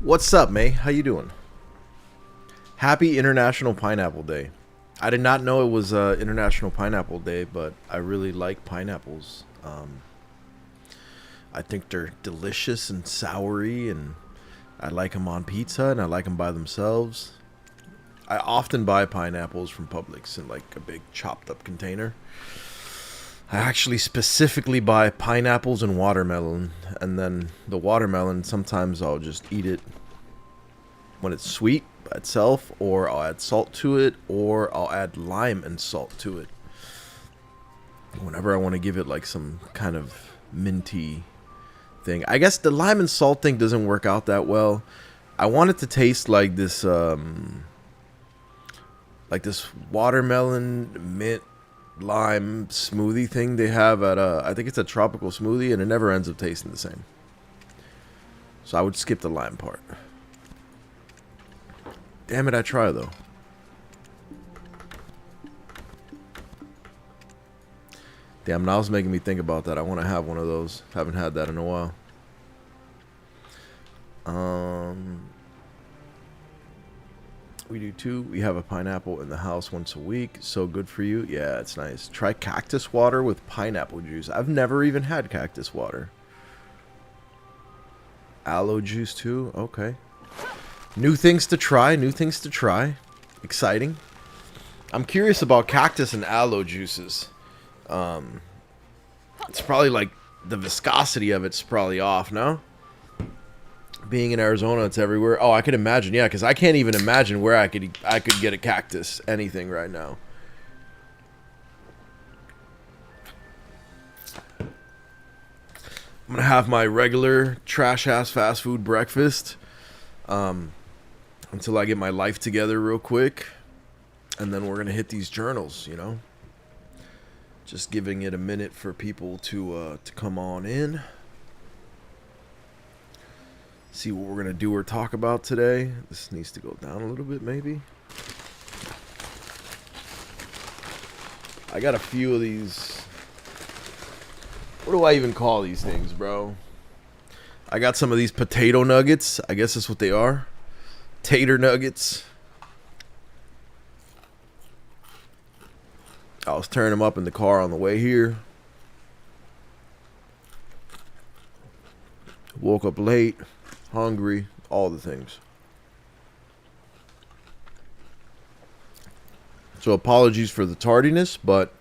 What's up, May? How you doing? Happy International Pineapple Day. I did not know it was International Pineapple Day, but I really like pineapples. I think they're delicious and soury, and I like them on pizza, and I like them by themselves. I often buy pineapples from Publix in like a big chopped up container. I actually specifically buy pineapples and watermelon, and then the watermelon, sometimes I'll just eat it when it's sweet by itself, or I'll add salt to it, or I'll add lime and salt to it. Whenever I want to give it like some kind of minty thing. I guess the lime and salt thing doesn't work out that well. I want it to taste like this watermelon mint lime smoothie thing they have at I think it's a tropical smoothie, and it never ends up tasting the same. So I would skip the lime part. Damn it, I try though. Damn, now it's making me think about that. I want to have one of those. Haven't had that in a while. We do too. We have a pineapple in the house once a week. So good for you. Yeah, it's nice. Try cactus water with pineapple juice. I've never even had cactus water. Aloe juice too. Okay. New things to try. New things to try. Exciting. I'm curious about cactus and aloe juices. It's probably like the viscosity of it's probably off, no? Being in Arizona, it's everywhere. Oh, I can imagine, yeah, because I can't even imagine where I could get a cactus, anything right now. I'm gonna have my regular trash ass fast food breakfast until I get my life together real quick, and then we're gonna hit these journals, you know. Just giving it a minute for people to come on in. See what we're going to do or talk about today. This needs to go down a little bit, maybe. I got a few of these. What do I even call these things, bro? I got some of these potato nuggets. I guess that's what they are. Tater nuggets. I was tearing them up in the car on the way here. Woke up late. Hungry, all the things. So apologies for the tardiness, but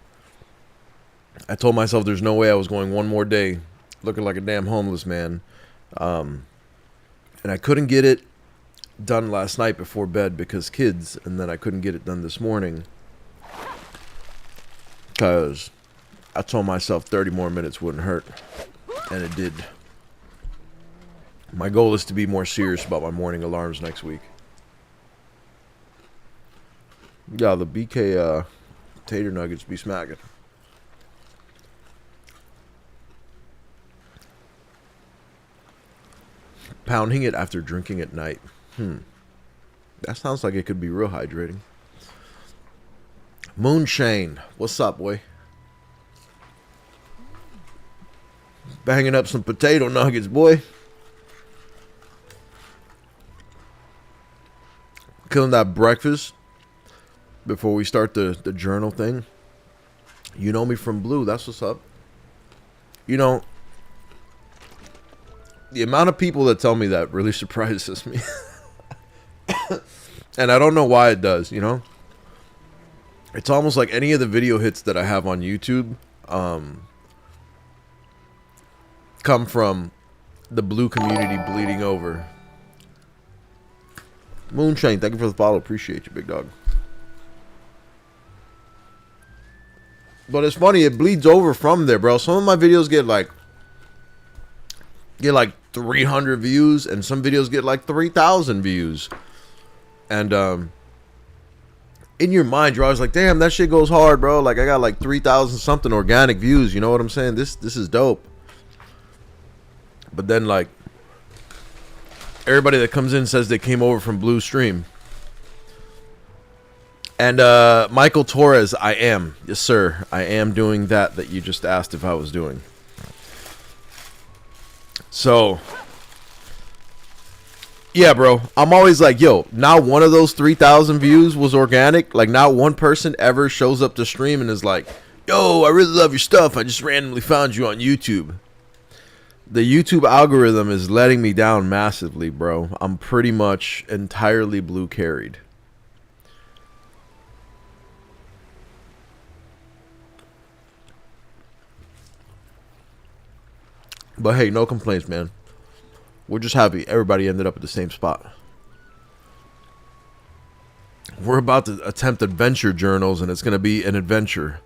I told myself there's no way I was going one more day looking like a damn homeless man. And I couldn't get it done last night before bed because kids, and then I couldn't get it done this morning because I told myself 30 more minutes wouldn't hurt, and it did. My goal is to be more serious about my morning alarms next week. Yeah, the BK tater nuggets be smacking. Pounding it after drinking at night. That sounds like it could be real hydrating. Moonshane, what's up, boy? Banging up some potato nuggets, boy. Killing that breakfast before we start the journal thing. You know me from Blue. That's what's up. You know, the amount of people that tell me that really surprises me. And I don't know why it does, you know. It's almost like any of the video hits that I have on YouTube come from the Blue community bleeding over. Moonshine, thank you for the follow. Appreciate you, big dog. But it's funny, it bleeds over from there, bro. Some of my videos get like 300 views, and some videos get like 3,000 views. And in your mind, you're always like, damn, that shit goes hard, bro. Like, I got like 3,000 something organic views. You know what I'm saying? This is dope. But then, like, everybody that comes in says they came over from Blue Stream. And Michael Torres, I am. Yes, sir. I am doing that you just asked if I was doing. So, Yeah, bro. I'm always like, yo, not one of those 3,000 views was organic. Like, not one person ever shows up to stream and is like, yo, I really love your stuff. I just randomly found you on YouTube. The YouTube algorithm is letting me down massively, bro. I'm pretty much entirely blue carried. But hey, no complaints, man. We're just happy everybody ended up at the same spot. We're about to attempt adventure journals, and it's going to be an adventure.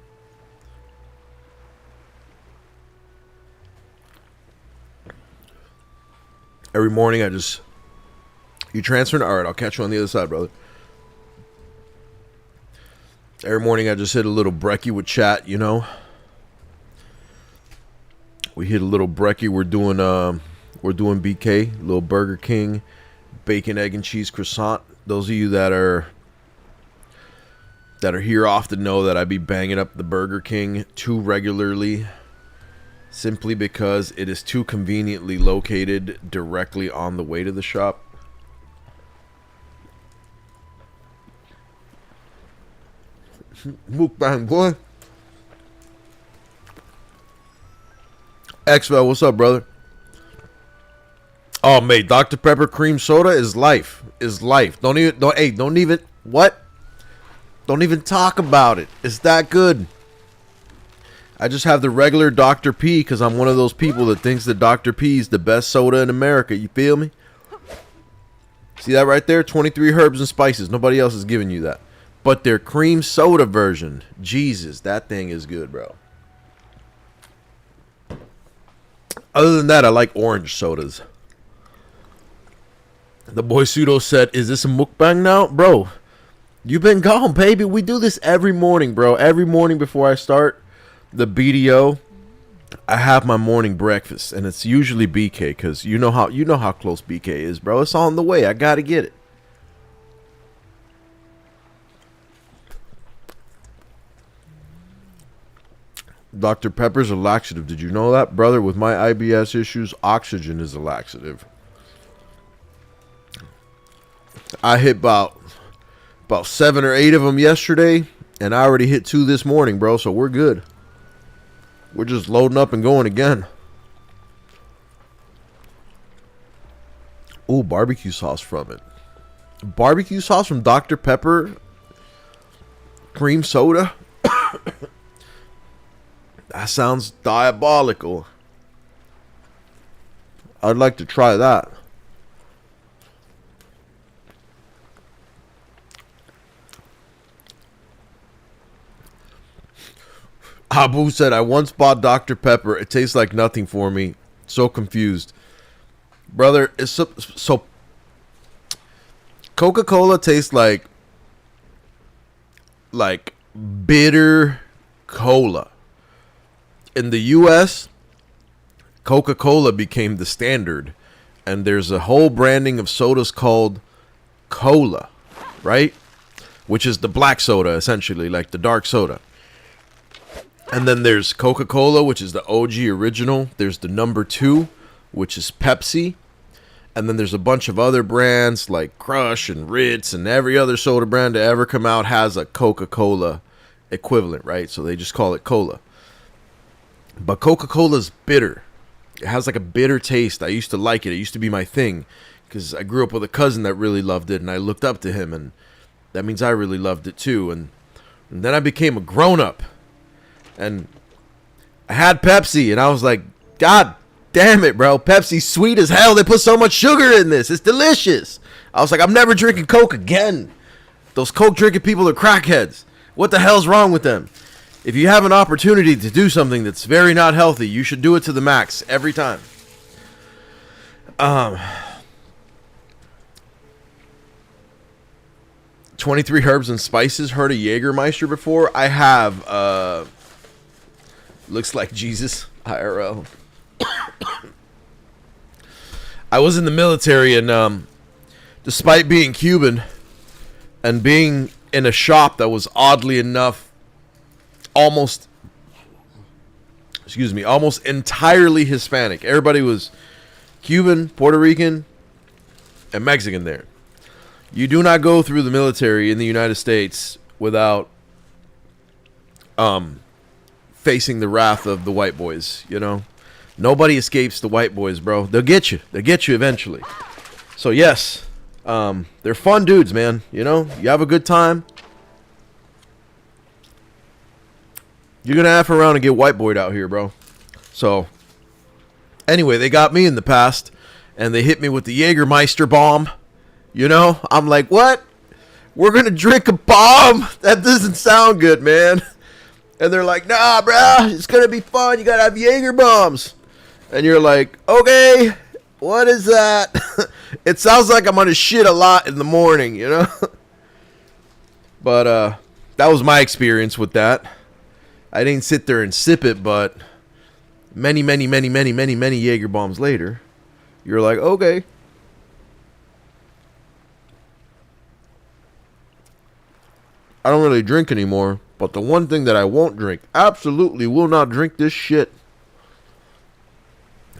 Every morning I just... You transferring? Alright, I'll catch you on the other side, brother. Every morning I just hit a little brekkie with chat, you know? We hit a little brekkie. We're doing BK, little Burger King, bacon, egg, and cheese croissant. Those of you that are here often know that I be banging up the Burger King too regularly, simply because it is too conveniently located directly on the way to the shop. Mukbang, boy. Xvel, what's up, brother? Oh, mate, Dr. Pepper cream soda is life. Don't even talk about it. It's that good. I just have the regular Dr. P because I'm one of those people that thinks that Dr. P is the best soda in America. You feel me? See that right there? 23 herbs and spices. Nobody else is giving you that. But their cream soda version, Jesus, that thing is good, bro. Other than that, I like orange sodas. The boy Pseudo said, is this a mukbang now? Bro, you've been gone, baby. We do this every morning, bro. Every morning before I start the BDO, I have my morning breakfast. And it's usually BK, because you know how close BK is, bro. It's on the way. I got to get it. Dr. Pepper's a laxative. Did you know that? Brother, with my IBS issues, oxygen is a laxative. I hit about 7 or 8 of them yesterday, and I already hit 2 this morning, bro, so we're good. We're just loading up and going again. Ooh, barbecue sauce from it. Barbecue sauce from Dr. Pepper cream soda? That sounds diabolical. I'd like to try that. Abu said, I once bought Dr. Pepper. It tastes like nothing for me. So confused. Brother, it's so Coca-Cola tastes like bitter cola. In the US, Coca-Cola became the standard, and there's a whole branding of sodas called cola, right? Which is the black soda, essentially, like the dark soda. And then there's Coca-Cola, which is the OG original. There's the number 2, which is Pepsi. And then there's a bunch of other brands like Crush and Ritz, and every other soda brand to ever come out has a Coca-Cola equivalent, right? So they just call it cola. But Coca-Cola's bitter. It has like a bitter taste. I used to like it. It used to be my thing because I grew up with a cousin that really loved it, and I looked up to him, and that means I really loved it too. And then I became a grown-up, and I had Pepsi, and I was like, God damn it, bro. Pepsi's sweet as hell. They put so much sugar in this. It's delicious. I was like, I'm never drinking Coke again. Those Coke drinking people are crackheads. What the hell's wrong with them? If you have an opportunity to do something that's very not healthy, you should do it to the max every time. 23 herbs and spices. Heard of Jägermeister before? I have. Looks like Jesus IRL. I was in the military, and despite being Cuban and being in a shop that was oddly enough almost entirely Hispanic. Everybody was Cuban, Puerto Rican, and Mexican there. You do not go through the military in the United States without facing the wrath of the white boys, you know? Nobody escapes the white boys, bro. They'll get you. They'll get you eventually. So, yes, they're fun dudes, man. You know? You have a good time. You're going to F around and get white boyed out here, bro. So, anyway, they got me in the past, and they hit me with the Jägermeister bomb. You know? I'm like, what? We're going to drink a bomb? That doesn't sound good, man. And they're like, nah, bruh, it's going to be fun. You got to have Jaeger bombs. And you're like, okay, what is that? It sounds like I'm going to shit a lot in the morning, you know? But that was my experience with that. I didn't sit there and sip it, but many Jaeger bombs later, you're like, okay. I don't really drink anymore, but the one thing that I won't drink, absolutely will not drink this shit.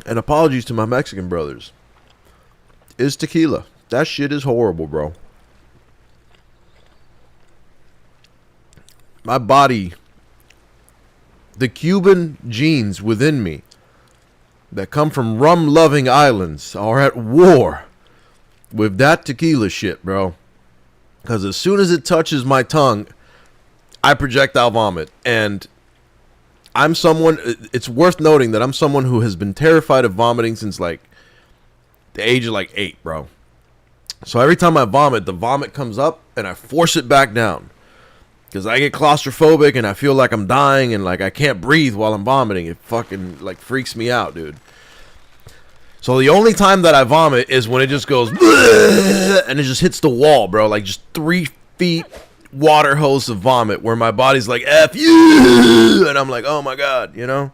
And apologies to my Mexican brothers, is tequila. That shit is horrible, bro. My body, the Cuban genes within me that come from rum-loving islands are at war with that tequila shit, bro. Because as soon as it touches my tongue, I projectile vomit. And I'm someone, it's worth noting that I'm someone who has been terrified of vomiting since like the age of like 8, bro. So every time I vomit, the vomit comes up and I force it back down. Because I get claustrophobic and I feel like I'm dying and like I can't breathe while I'm vomiting. It fucking like freaks me out, dude. So the only time that I vomit is when it just goes and it just hits the wall, bro. Like just 3 feet water hose of vomit where my body's like, F you! And I'm like, oh my God, you know?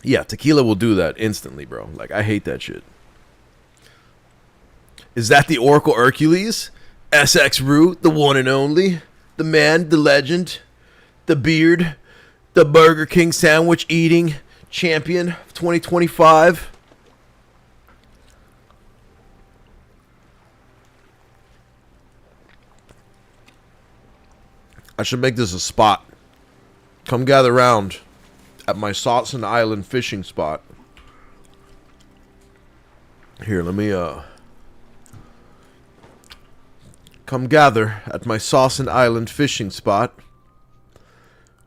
Yeah, tequila will do that instantly, bro. Like, I hate that shit. Is that the Oracle Erkulez? SX Root, the one and only. The man, the legend, the beard, the Burger King sandwich eating champion of 2025. I should make this a spot. Come gather round at my Saucon Island fishing spot. Here, let me come gather at my Saucon Island fishing spot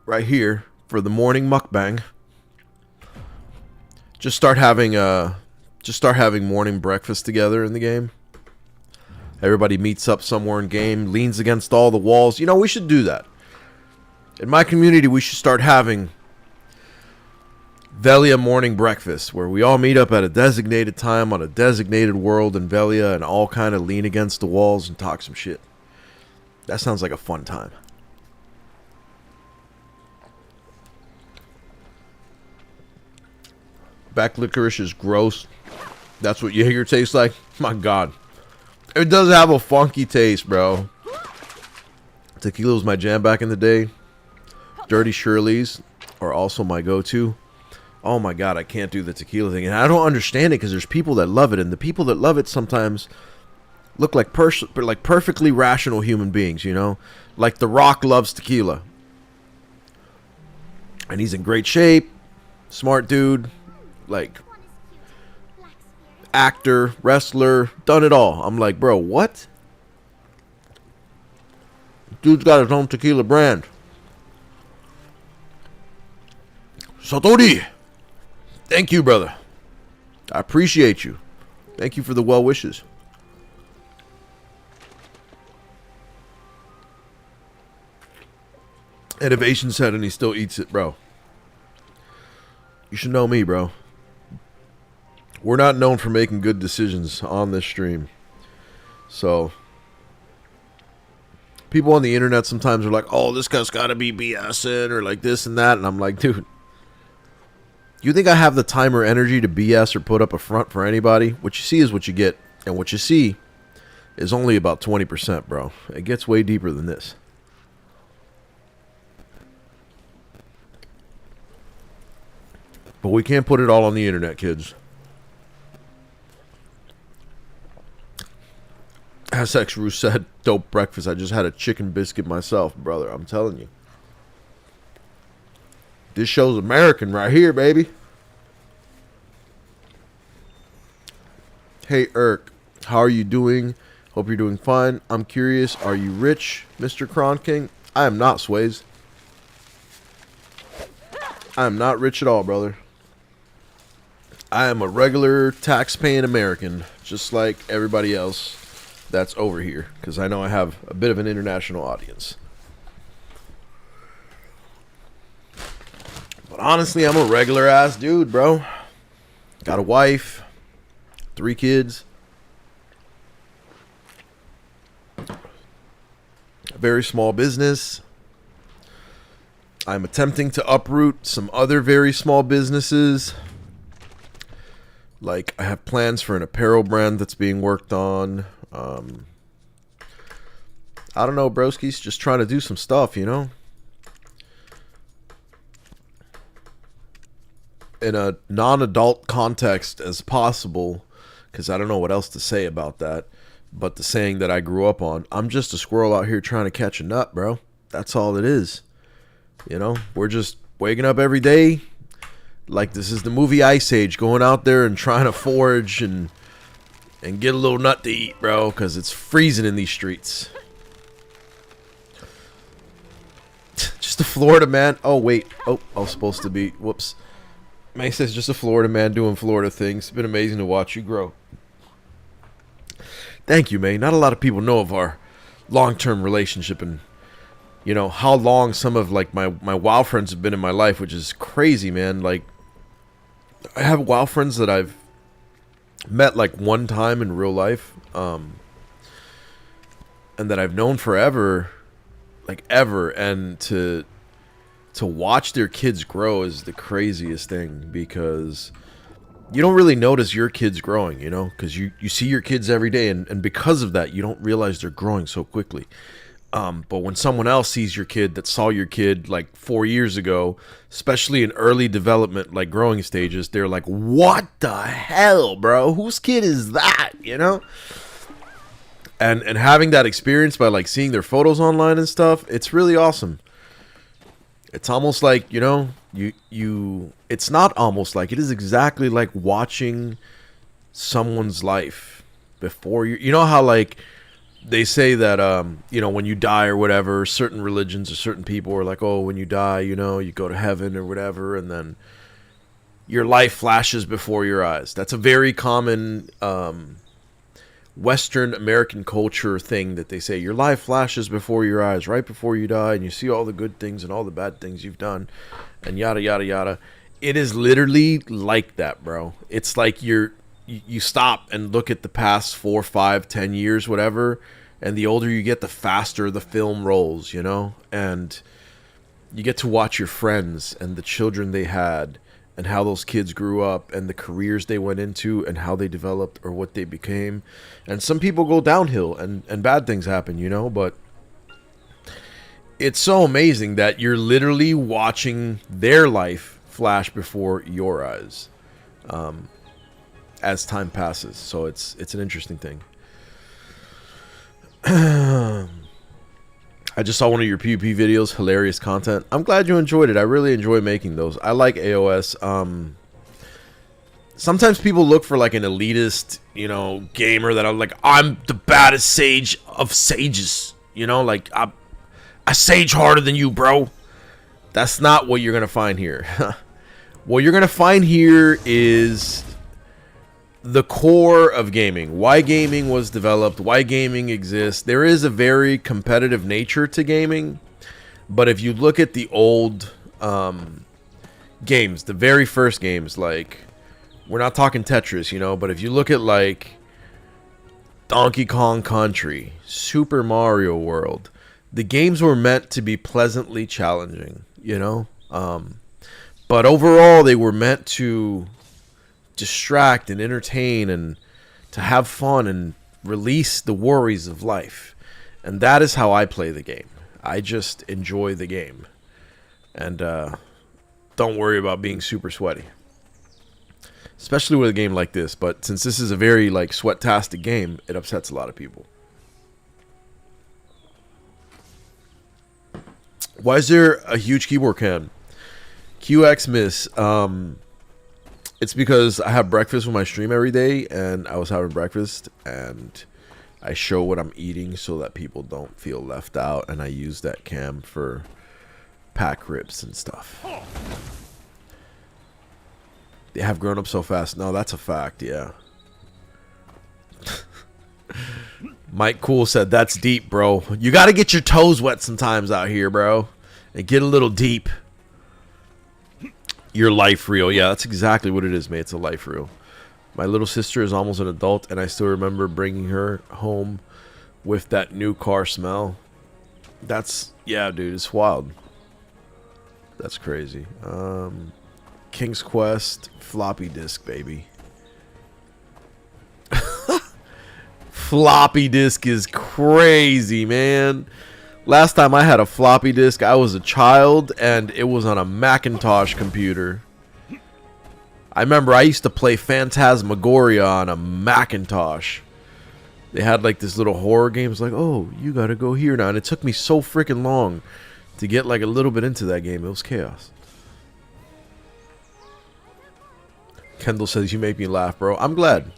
right here for the morning mukbang. Just start having morning breakfast together in the game. Everybody meets up somewhere in game, leans against all the walls. You know, we should do that. In my community, we should start having Velia morning breakfast, where we all meet up at a designated time on a designated world in Velia and all kind of lean against the walls and talk some shit. That sounds like a fun time. Back licorice is gross. That's what Jaeger tastes like? My God. It does have a funky taste, bro. Tequila was my jam back in the day. Dirty Shirley's are also my go-to. Oh my God, I can't do the tequila thing. And I don't understand it because there's people that love it. And the people that love it sometimes look like perfectly rational human beings, you know? Like The Rock loves tequila. And he's in great shape. Smart dude. Like, actor, wrestler, done it all. I'm like, bro, what? Dude's got his own tequila brand. Satori, thank you, brother. I appreciate you. Thank you for the well wishes. Innovation said, and he still eats it, bro. You should know me, bro. We're not known for making good decisions on this stream. So, people on the internet sometimes are like, oh, this guy's got to be BSing or like this and that. And I'm like, dude, you think I have the time or energy to BS or put up a front for anybody? What you see is what you get. And what you see is only about 20%, bro. It gets way deeper than this. But we can't put it all on the internet, kids. SX Roo said, dope breakfast. I just had a chicken biscuit myself, brother. I'm telling you. This show's American right here, baby. Hey, Erk. How are you doing? Hope you're doing fine. I'm curious, are you rich, Mr. Cron King? I am not, Sways. I am not rich at all, brother. I am a regular tax-paying American, just like everybody else that's over here, because I know I have a bit of an international audience. But honestly, I'm a regular-ass dude, bro. Got a wife, 3 kids, a very small business. I'm attempting to uproot some other very small businesses. Like, I have plans for an apparel brand that's being worked on. I don't know, broski's just trying to do some stuff, you know? In a non-adult context as possible, because I don't know what else to say about that. But the saying that I grew up on, I'm just a squirrel out here trying to catch a nut, bro. That's all it is. You know, we're just waking up every day like this is the movie Ice Age, going out there and trying to forage and get a little nut to eat, bro, because it's freezing in these streets. Just a Florida man. Oh, wait. Oh, I was supposed to be. Whoops. May says just a Florida man doing Florida things. It's been amazing to watch you grow. Thank you, May. Not a lot of people know of our long-term relationship and, you know, how long some of, like, my WoW friends have been in my life, which is crazy, man. Like, I have WoW friends that I've met, like, one time in real life, and that I've known forever, like, ever, and to watch their kids grow is the craziest thing, because you don't really notice your kids growing, you know, because you see your kids every day, and because of that, you don't realize they're growing so quickly. But when someone else sees your kid that saw your kid like 4 years ago, especially in early development, like growing stages, they're like, what the hell, bro? Whose kid is that, you know? And having that experience by like seeing their photos online and stuff, it's really awesome. It's almost like, you know, it's not almost like, it is exactly like watching someone's life before you know how like they say that, you know, when you die or whatever, certain religions or certain people are like, oh, when you die, you know, you go to heaven or whatever, and then your life flashes before your eyes. That's a very common Western American culture thing that they say. Your life flashes before your eyes right before you die, and you see all the good things and all the bad things you've done, and yada, yada, yada. It is literally like that, bro. It's like you stop and look at the past 4, 5, 10 years, whatever, and the older you get, the faster the film rolls, you know? And you get to watch your friends and the children they had and how those kids grew up and the careers they went into and how they developed or what they became. And some people go downhill and bad things happen, you know? But it's so amazing that you're literally watching their life flash before your eyes. As time passes, so it's an interesting thing. I just saw one of your PvP videos, hilarious content. I'm glad you enjoyed it. I really enjoy making those. I like AOS. Sometimes people look for like an elitist, you know, gamer that I'm the baddest sage of sages, you know, like I sage harder than you, bro. That's not what you're gonna find here. What you're gonna find here is the core of gaming, why gaming was developed, why gaming exists. There is a very competitive nature to gaming, but if you look at the old games, the very first games, like, we're not talking Tetris, you know, but if you look at like Donkey Kong Country, Super Mario World, the games were meant to be pleasantly challenging, you know, but overall they were meant to distract and entertain and to have fun and release the worries of life. And that is how I play the game. I just enjoy the game and don't worry about being super sweaty, especially with a game like this. But since this is a very like sweat-tastic game, it upsets a lot of people. Why is there a huge keyboard cam? QX Miss. It's because I have breakfast with my stream every day, and I was having breakfast, and I show what I'm eating so that people don't feel left out, and I use that cam for pack rips and stuff. They have grown up so fast. No, that's a fact, yeah. Mike Cool said, that's deep, bro. You got to get your toes wet sometimes out here, bro. And get a little deep. Your life reel. Yeah, that's exactly what it is, mate. It's a life reel. My little sister is almost an adult, and I still remember bringing her home with that new car smell. That's, yeah, dude, it's wild. That's crazy. King's Quest, floppy disk, baby. Floppy disk is crazy, man. Last time I had a floppy disk, I was a child, and it was on a Macintosh computer. I remember I used to play Phantasmagoria on a Macintosh. They had like this little horror game. It's like, oh, you gotta go here now. And it took me so freaking long to get like a little bit into that game. It was chaos. Kendall says, you make me laugh, bro. I'm glad.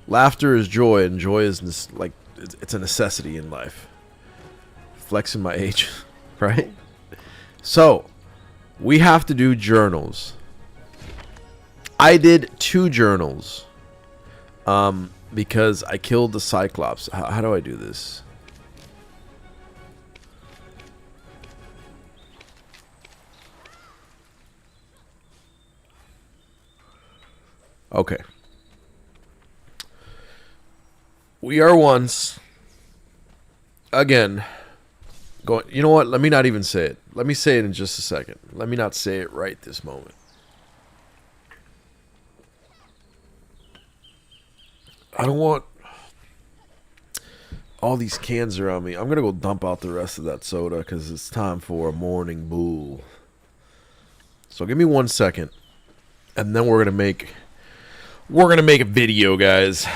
Laughter is joy, and joy is like, it's a necessity in life. Flexing my age, right? So, we have to do journals. I did 2 journals. Because I killed the Cyclops. How do I do this? Okay. We are once again going. You know what? Let me not even say it. Let me say it in just a second. Let me not say it right this moment. I don't want all these cans around me. I'm gonna go dump out the rest of that soda because it's time for a morning bull. So give me 1 second, and then we're gonna make a video, guys.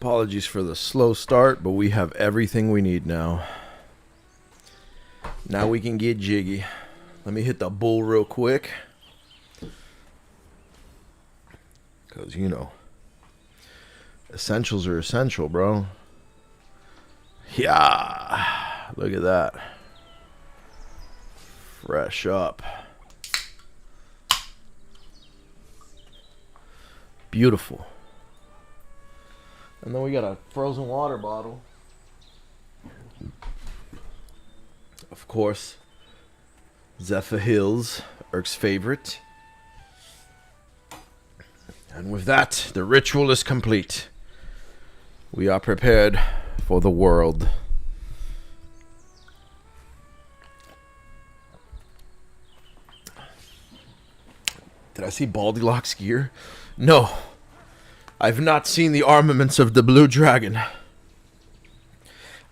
Apologies for the slow start, but we have everything we need now. Now we can get jiggy. Let me hit the bull real quick. Because, you know, essentials are essential, bro. Yeah. Look at that. Fresh up. Beautiful. And then we got a frozen water bottle. Of course, Zephyr Hills, Erk's favorite. And with that, the ritual is complete. We are prepared for the world. Did I see Baldylock's gear? No. I've not seen the armaments of the Blue Dragon.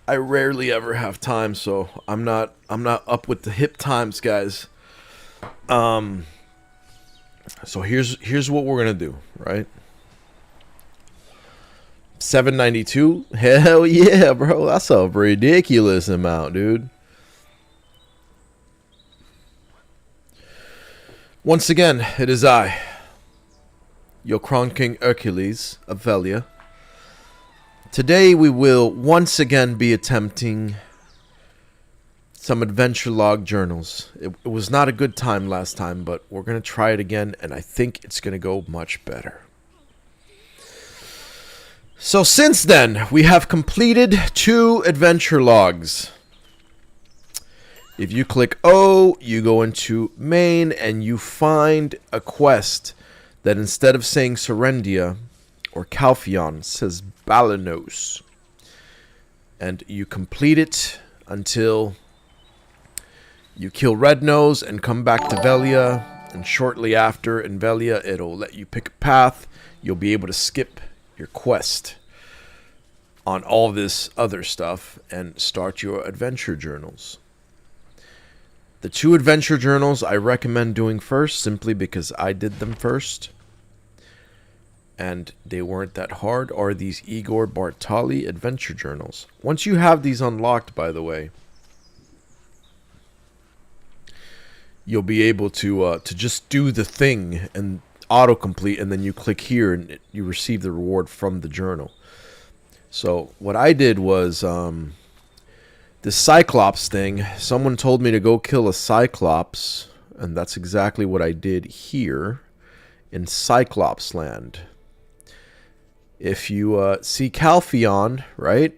I rarely ever have time, so I'm not up with the hip times, guys. So here's what we're gonna do, right? 792? Hell yeah, bro. That's a ridiculous amount, dude. Once again, it is I, your Cron King Erkulez of Velia, Today we will once again be attempting some adventure log journals. It was not a good time last time, but we're going to try it again, and I think it's going to go much better. So since then, we have completed 2 adventure logs. If you click O, you go into main, and you find a quest that instead of saying Serendia or Calphion, says Balanos. And you complete it until you kill Red Nose and come back to Velia, and shortly after in Velia it'll let you pick a path. You'll be able to skip your quest on all this other stuff and start your adventure journals. The 2 adventure journals I recommend doing first, simply because I did them first and they weren't that hard, are these Igor Bartali adventure journals. Once you have these unlocked, by the way, you'll be able to just do the thing and autocomplete, and then you click here and you receive the reward from the journal. So what I did was this Cyclops thing. Someone told me to go kill a Cyclops, and that's exactly what I did here in Cyclops land. If you see Calphion, right,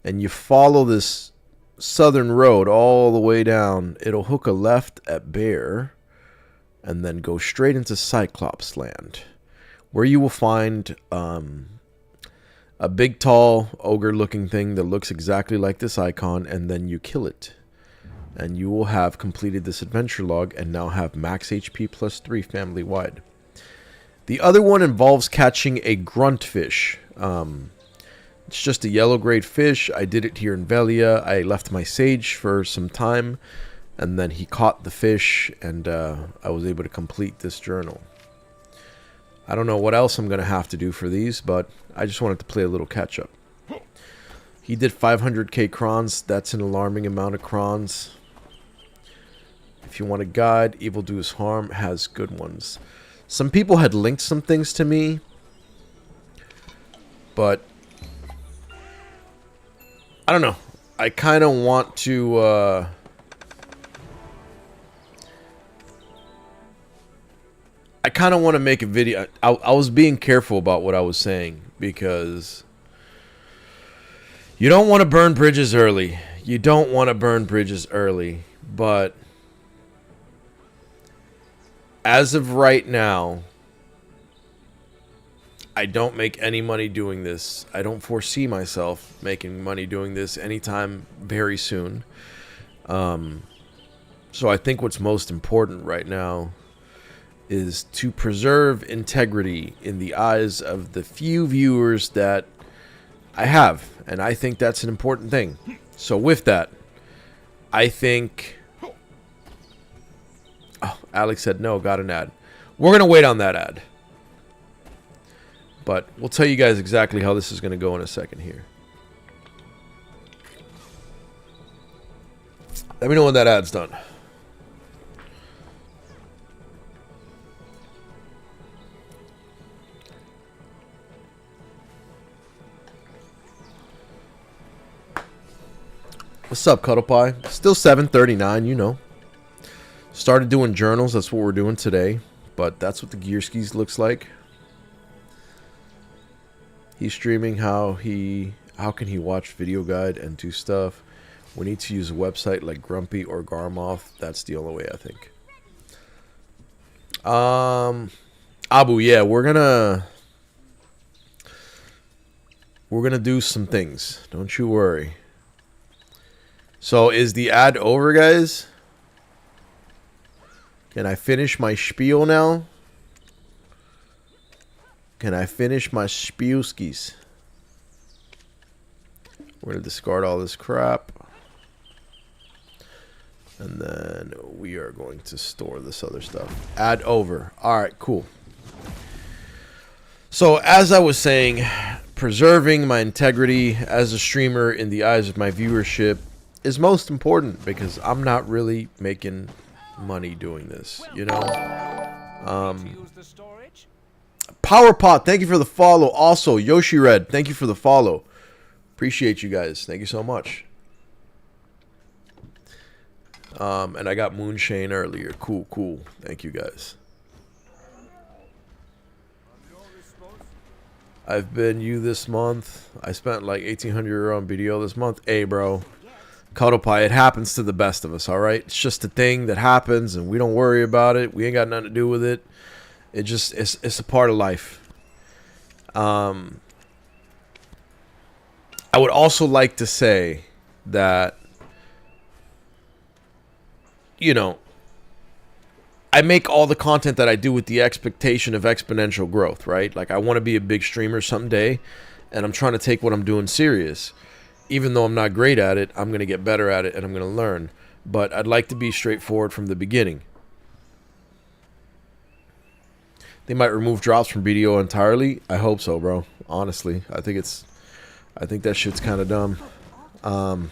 and you follow this southern road all the way down, it'll hook a left at Bear and then go straight into Cyclops land, where you will find a big tall ogre looking thing that looks exactly like this icon, and then you kill it and you will have completed this adventure log and now have max HP plus 3 family wide. The other one involves catching a grunt fish. It's just a yellow grade fish. I did it here in Velia. I left my sage for some time, and then he caught the fish, and I was able to complete this journal. I don't know what else I'm going to have to do for these, but I just wanted to play a little catch up. He did 500k crons. That's an alarming amount of crons. If you want a guide, Evil Do's Harm has good ones. Some people had linked some things to me, but I don't know. I kind of want to make a video. I was being careful about what I was saying, because you don't want to burn bridges early. You don't want to burn bridges early, but as of right now, I don't make any money doing this. I don't foresee myself making money doing this anytime very soon. So I think what's most important right now is to preserve integrity in the eyes of the few viewers that I have. And I think that's an important thing. So with that, I think... Oh, Alex said no, got an ad. We're going to wait on that ad. But we'll tell you guys exactly how this is going to go in a second here. Let me know when that ad's done. What's up, Cuddle Pie? Still 7:39, you know. Started doing journals, that's what we're doing today. But that's what the gear skis looks like. He's streaming how can he watch video guide and do stuff. We need to use a website like Grumpy or Garmoth. That's the only way, I think. Abu, yeah, we're gonna do some things. Don't you worry. So is the ad over, guys? Can I finish my spiel now? Can I finish my spielskis? We're going to discard all this crap. And then we are going to store this other stuff. Ad over. Alright, cool. So, as I was saying, preserving my integrity as a streamer in the eyes of my viewership is most important, because I'm not really making money doing this, you know? Power Pot, thank you for the follow. Also, Yoshi Red, thank you for the follow. Appreciate you guys. Thank you so much. And I got Moonshane earlier. Cool, cool. Thank you guys. I've been you this month. I spent like 1,800 euro on BDO this month. Hey, bro. Cuddle Pie, it happens to the best of us, all right? It's just a thing that happens, and we don't worry about it. We ain't got nothing to do with it. It just, it's a part of life. I would also like to say that, you know, I make all the content that I do with the expectation of exponential growth, right? Like, I want to be a big streamer someday, and I'm trying to take what I'm doing serious. Even though I'm not great at it, I'm going to get better at it, and I'm going to learn. But I'd like to be straightforward from the beginning. They might remove drops from BDO entirely. I hope so, bro. Honestly, I think that shit's kind of dumb. And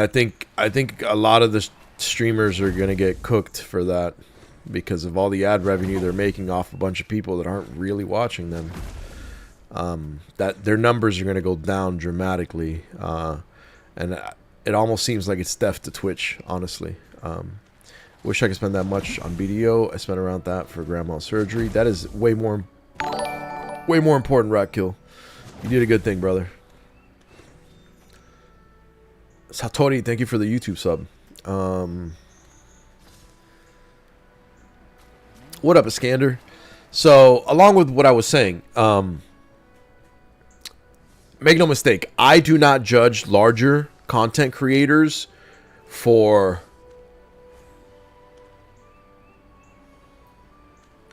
I think a lot of the streamers are gonna get cooked for that because of all the ad revenue they're making off a bunch of people that aren't really watching them. That their numbers are gonna go down dramatically, and it almost seems like it's theft to Twitch. Honestly, wish I could spend that much on BDO. I spent around that for grandma's surgery. That is way more important. Rat Kill, you did a good thing, brother. Satori, thank you for the YouTube sub. What up, Iskander? So, along with what I was saying, make no mistake, I do not judge larger content creators for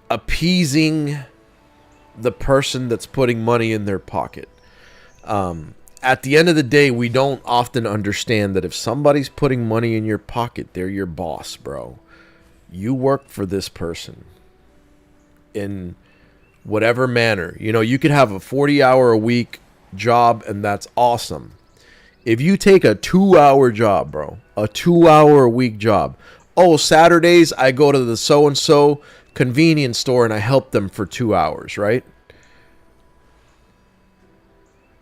appeasing the person that's putting money in their pocket. At the end of the day, we don't often understand that if somebody's putting money in your pocket, they're your boss, bro. You work for this person in whatever manner. You know, you could have a 40-hour-a-week job, and that's awesome. If you take a 2-hour job, bro, a 2-hour-a-week job. Oh, Saturdays, I go to the so-and-so convenience store, and I help them for 2 hours, right?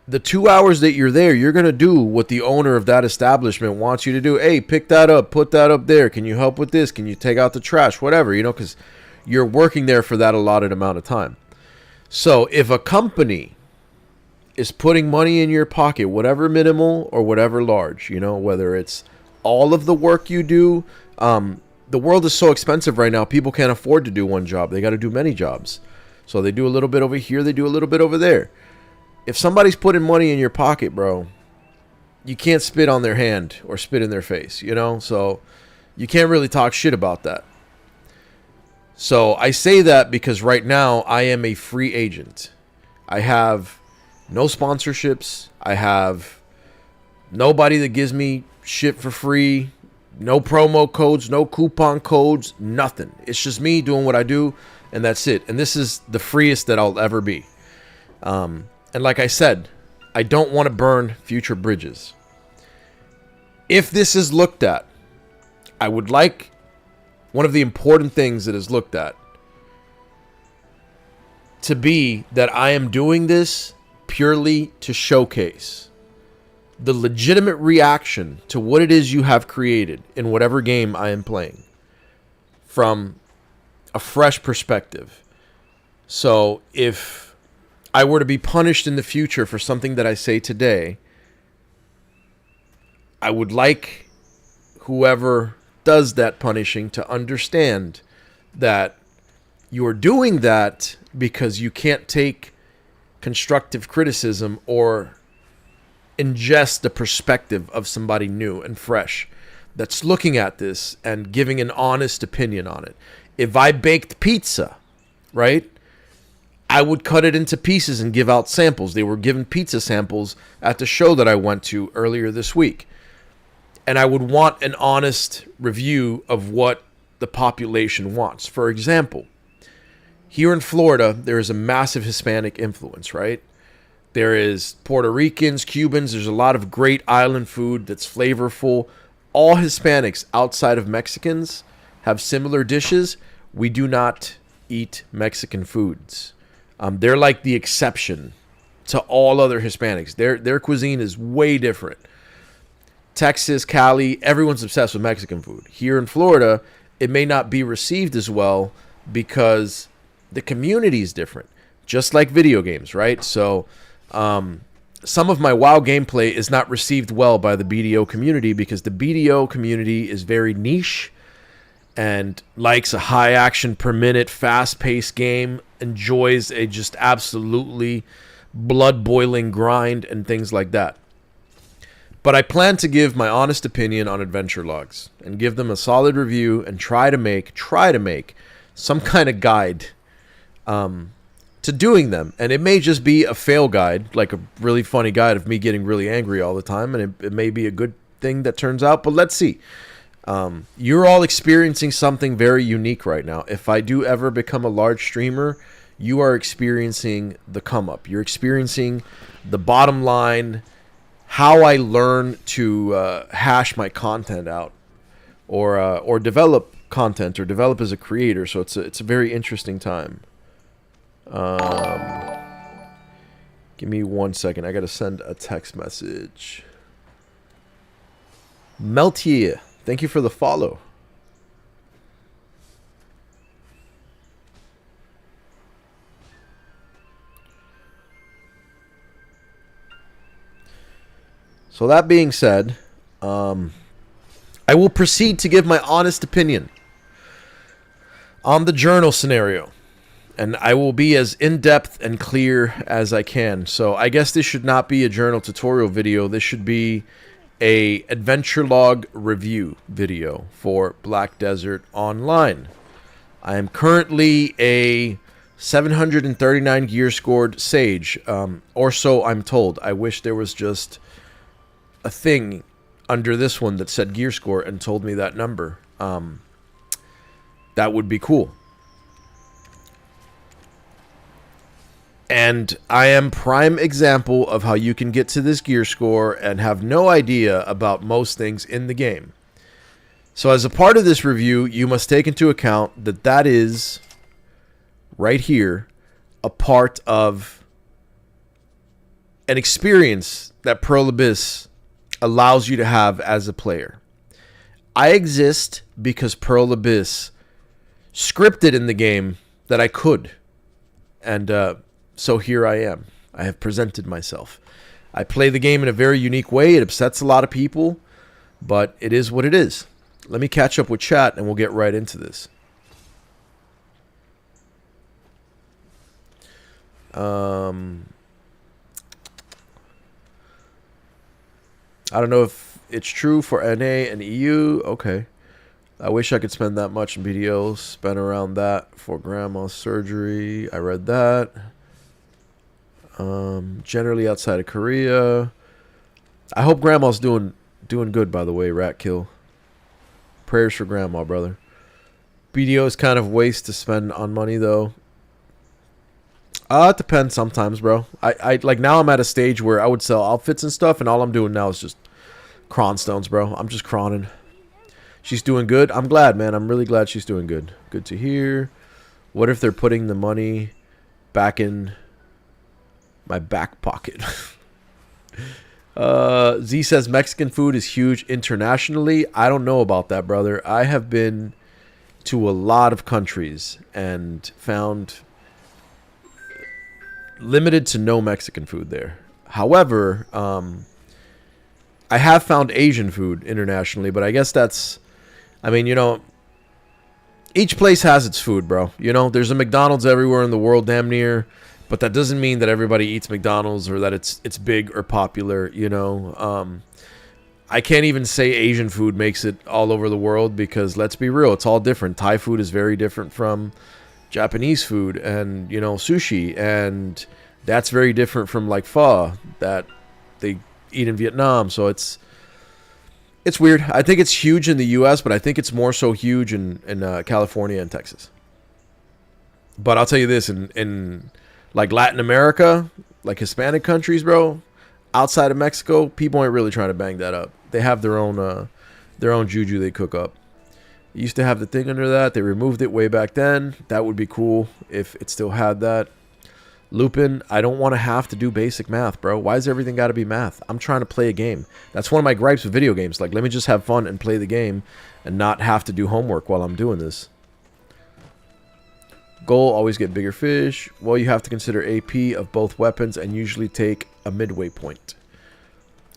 The 2 hours that you're there, you're going to do what the owner of that establishment wants you to do. Hey, pick that up, put that up there. Can you help with this? Can you take out the trash? Whatever, you know, because you're working there for that allotted amount of time. So if a company is putting money in your pocket, whatever minimal or whatever large, you know, whether it's all of the work you do, the world is so expensive right now, people can't afford to do one job. They got to do many jobs. So they do a little bit over here, they do a little bit over there. If somebody's putting money in your pocket, bro, you can't spit on their hand or spit in their face, you know? So you can't really talk shit about that. So I say that because right now I am a free agent. I have no sponsorships. I have nobody that gives me shit for free. No promo codes, no coupon codes, nothing. It's just me doing what I do, and that's it. And this is the freest that I'll ever be. And like I said, I don't want to burn future bridges. If this is looked at, I would like one of the important things that is looked at to be that I am doing this purely to showcase the legitimate reaction to what it is you have created in whatever game I am playing from a fresh perspective. So if I were to be punished in the future for something that I say today, I would like whoever does that punishing to understand that you're doing that because you can't take constructive criticism or ingest the perspective of somebody new and fresh that's looking at this and giving an honest opinion on it. If I baked pizza, right, I would cut it into pieces and give out samples. They were given pizza samples at the show that I went to earlier this week. And I would want an honest review of what the population wants. For example, here in Florida, there is a massive Hispanic influence, right? There is Puerto Ricans, Cubans. There's a lot of great island food that's flavorful. All Hispanics outside of Mexicans have similar dishes. We do not eat Mexican foods. They're like the exception to all other Hispanics. Their cuisine is way different. Texas, Cali, everyone's obsessed with Mexican food. Here in Florida, it may not be received as well because the community is different. Just like video games, right? So some of my WoW gameplay is not received well by the BDO community because the BDO community is very niche and likes a high action per minute, fast-paced game, enjoys a just absolutely blood-boiling grind and things like that. But I plan to give my honest opinion on adventure logs and give them a solid review and try to make some kind of guide to doing them. And it may just be a fail guide, like a really funny guide of me getting really angry all the time, and it may be a good thing that turns out, but let's see. You're all experiencing something very unique right now. If I do ever become a large streamer, you are experiencing the come up. You're experiencing the bottom line, how I learn to hash my content out, or develop content, or develop as a creator. So it's a very interesting time. Give me 1 second. I gotta send a text message. Meltier, thank you for the follow. So that being said, I will proceed to give my honest opinion on the journal scenario. And I will be as in-depth and clear as I can. So I guess this should not be a journal tutorial video. This should be a adventure log review video for Black Desert Online. I am currently a 739 gear scored sage, or so I'm told. I wish there was just a thing under this one that said gear score and told me that number. That would be cool. And I am prime example of how you can get to this gear score and have no idea about most things in the game. So as a part of this review, you must take into account that that is, right here, a part of an experience that Pearl Abyss allows you to have as a player. I exist because Pearl Abyss scripted in the game that I could. And so here I am. I have presented myself. I play the game in a very unique way. It upsets a lot of people, but it is what it is. Let me catch up with chat and we'll get right into this. I don't know if it's true for NA and EU. Okay. I wish I could spend that much in BDO. Spent around that for grandma's surgery. I read that. Generally outside of Korea. I hope grandma's doing good, by the way, Rat Kill. Prayers for grandma, brother. BDO is kind of waste to spend on money, though. It depends sometimes, bro. I like, now I'm at a stage where I would sell outfits and stuff, and all I'm doing now is just Cron stones, bro. I'm just Croning. She's doing good. I'm glad, man. I'm really glad she's doing good. Good to hear. What if they're putting the money back in my back pocket? Z says Mexican food is huge internationally. I don't know about that, brother. I have been to a lot of countries and found limited to no Mexican food there. However, I have found Asian food internationally, but I guess that's, I mean, you know, each place has its food, bro. You know, there's a McDonald's everywhere in the world, damn near. But that doesn't mean that everybody eats McDonald's or that it's big or popular, you know. I can't even say Asian food makes it all over the world because, let's be real, it's all different. Thai food is very different from Japanese food and, you know, sushi. And that's very different from, like, pho that they eat in Vietnam. So it's weird. I think it's huge in the U.S., but I think it's more so huge in California and Texas. But I'll tell you this, in like Latin America, like Hispanic countries, bro, outside of Mexico, people ain't really trying to bang that up. They have their own juju they cook up. It used to have the thing under that. They removed it way back then. That would be cool if it still had that. Lupin, I don't want to have to do basic math, bro. Why is everything got to be math? I'm trying to play a game. That's one of my gripes with video games. Like, let me just have fun and play the game and not have to do homework while I'm doing this. Goal, always get bigger fish. Well, you have to consider AP of both weapons and usually take a midway point.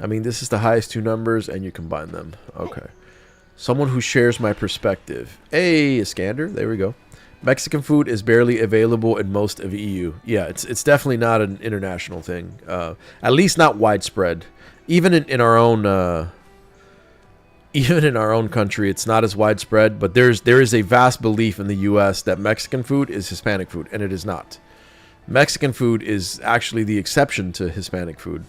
I mean, this is the highest two numbers and you combine them. Okay. Someone who shares my perspective. Hey, Iskander. There we go. Mexican food is barely available in most of EU. Yeah, it's definitely not an international thing. At least not widespread. Even in our own country, it's not as widespread. But there is a vast belief in the U.S. that Mexican food is Hispanic food, and it is not. Mexican food is actually the exception to Hispanic food.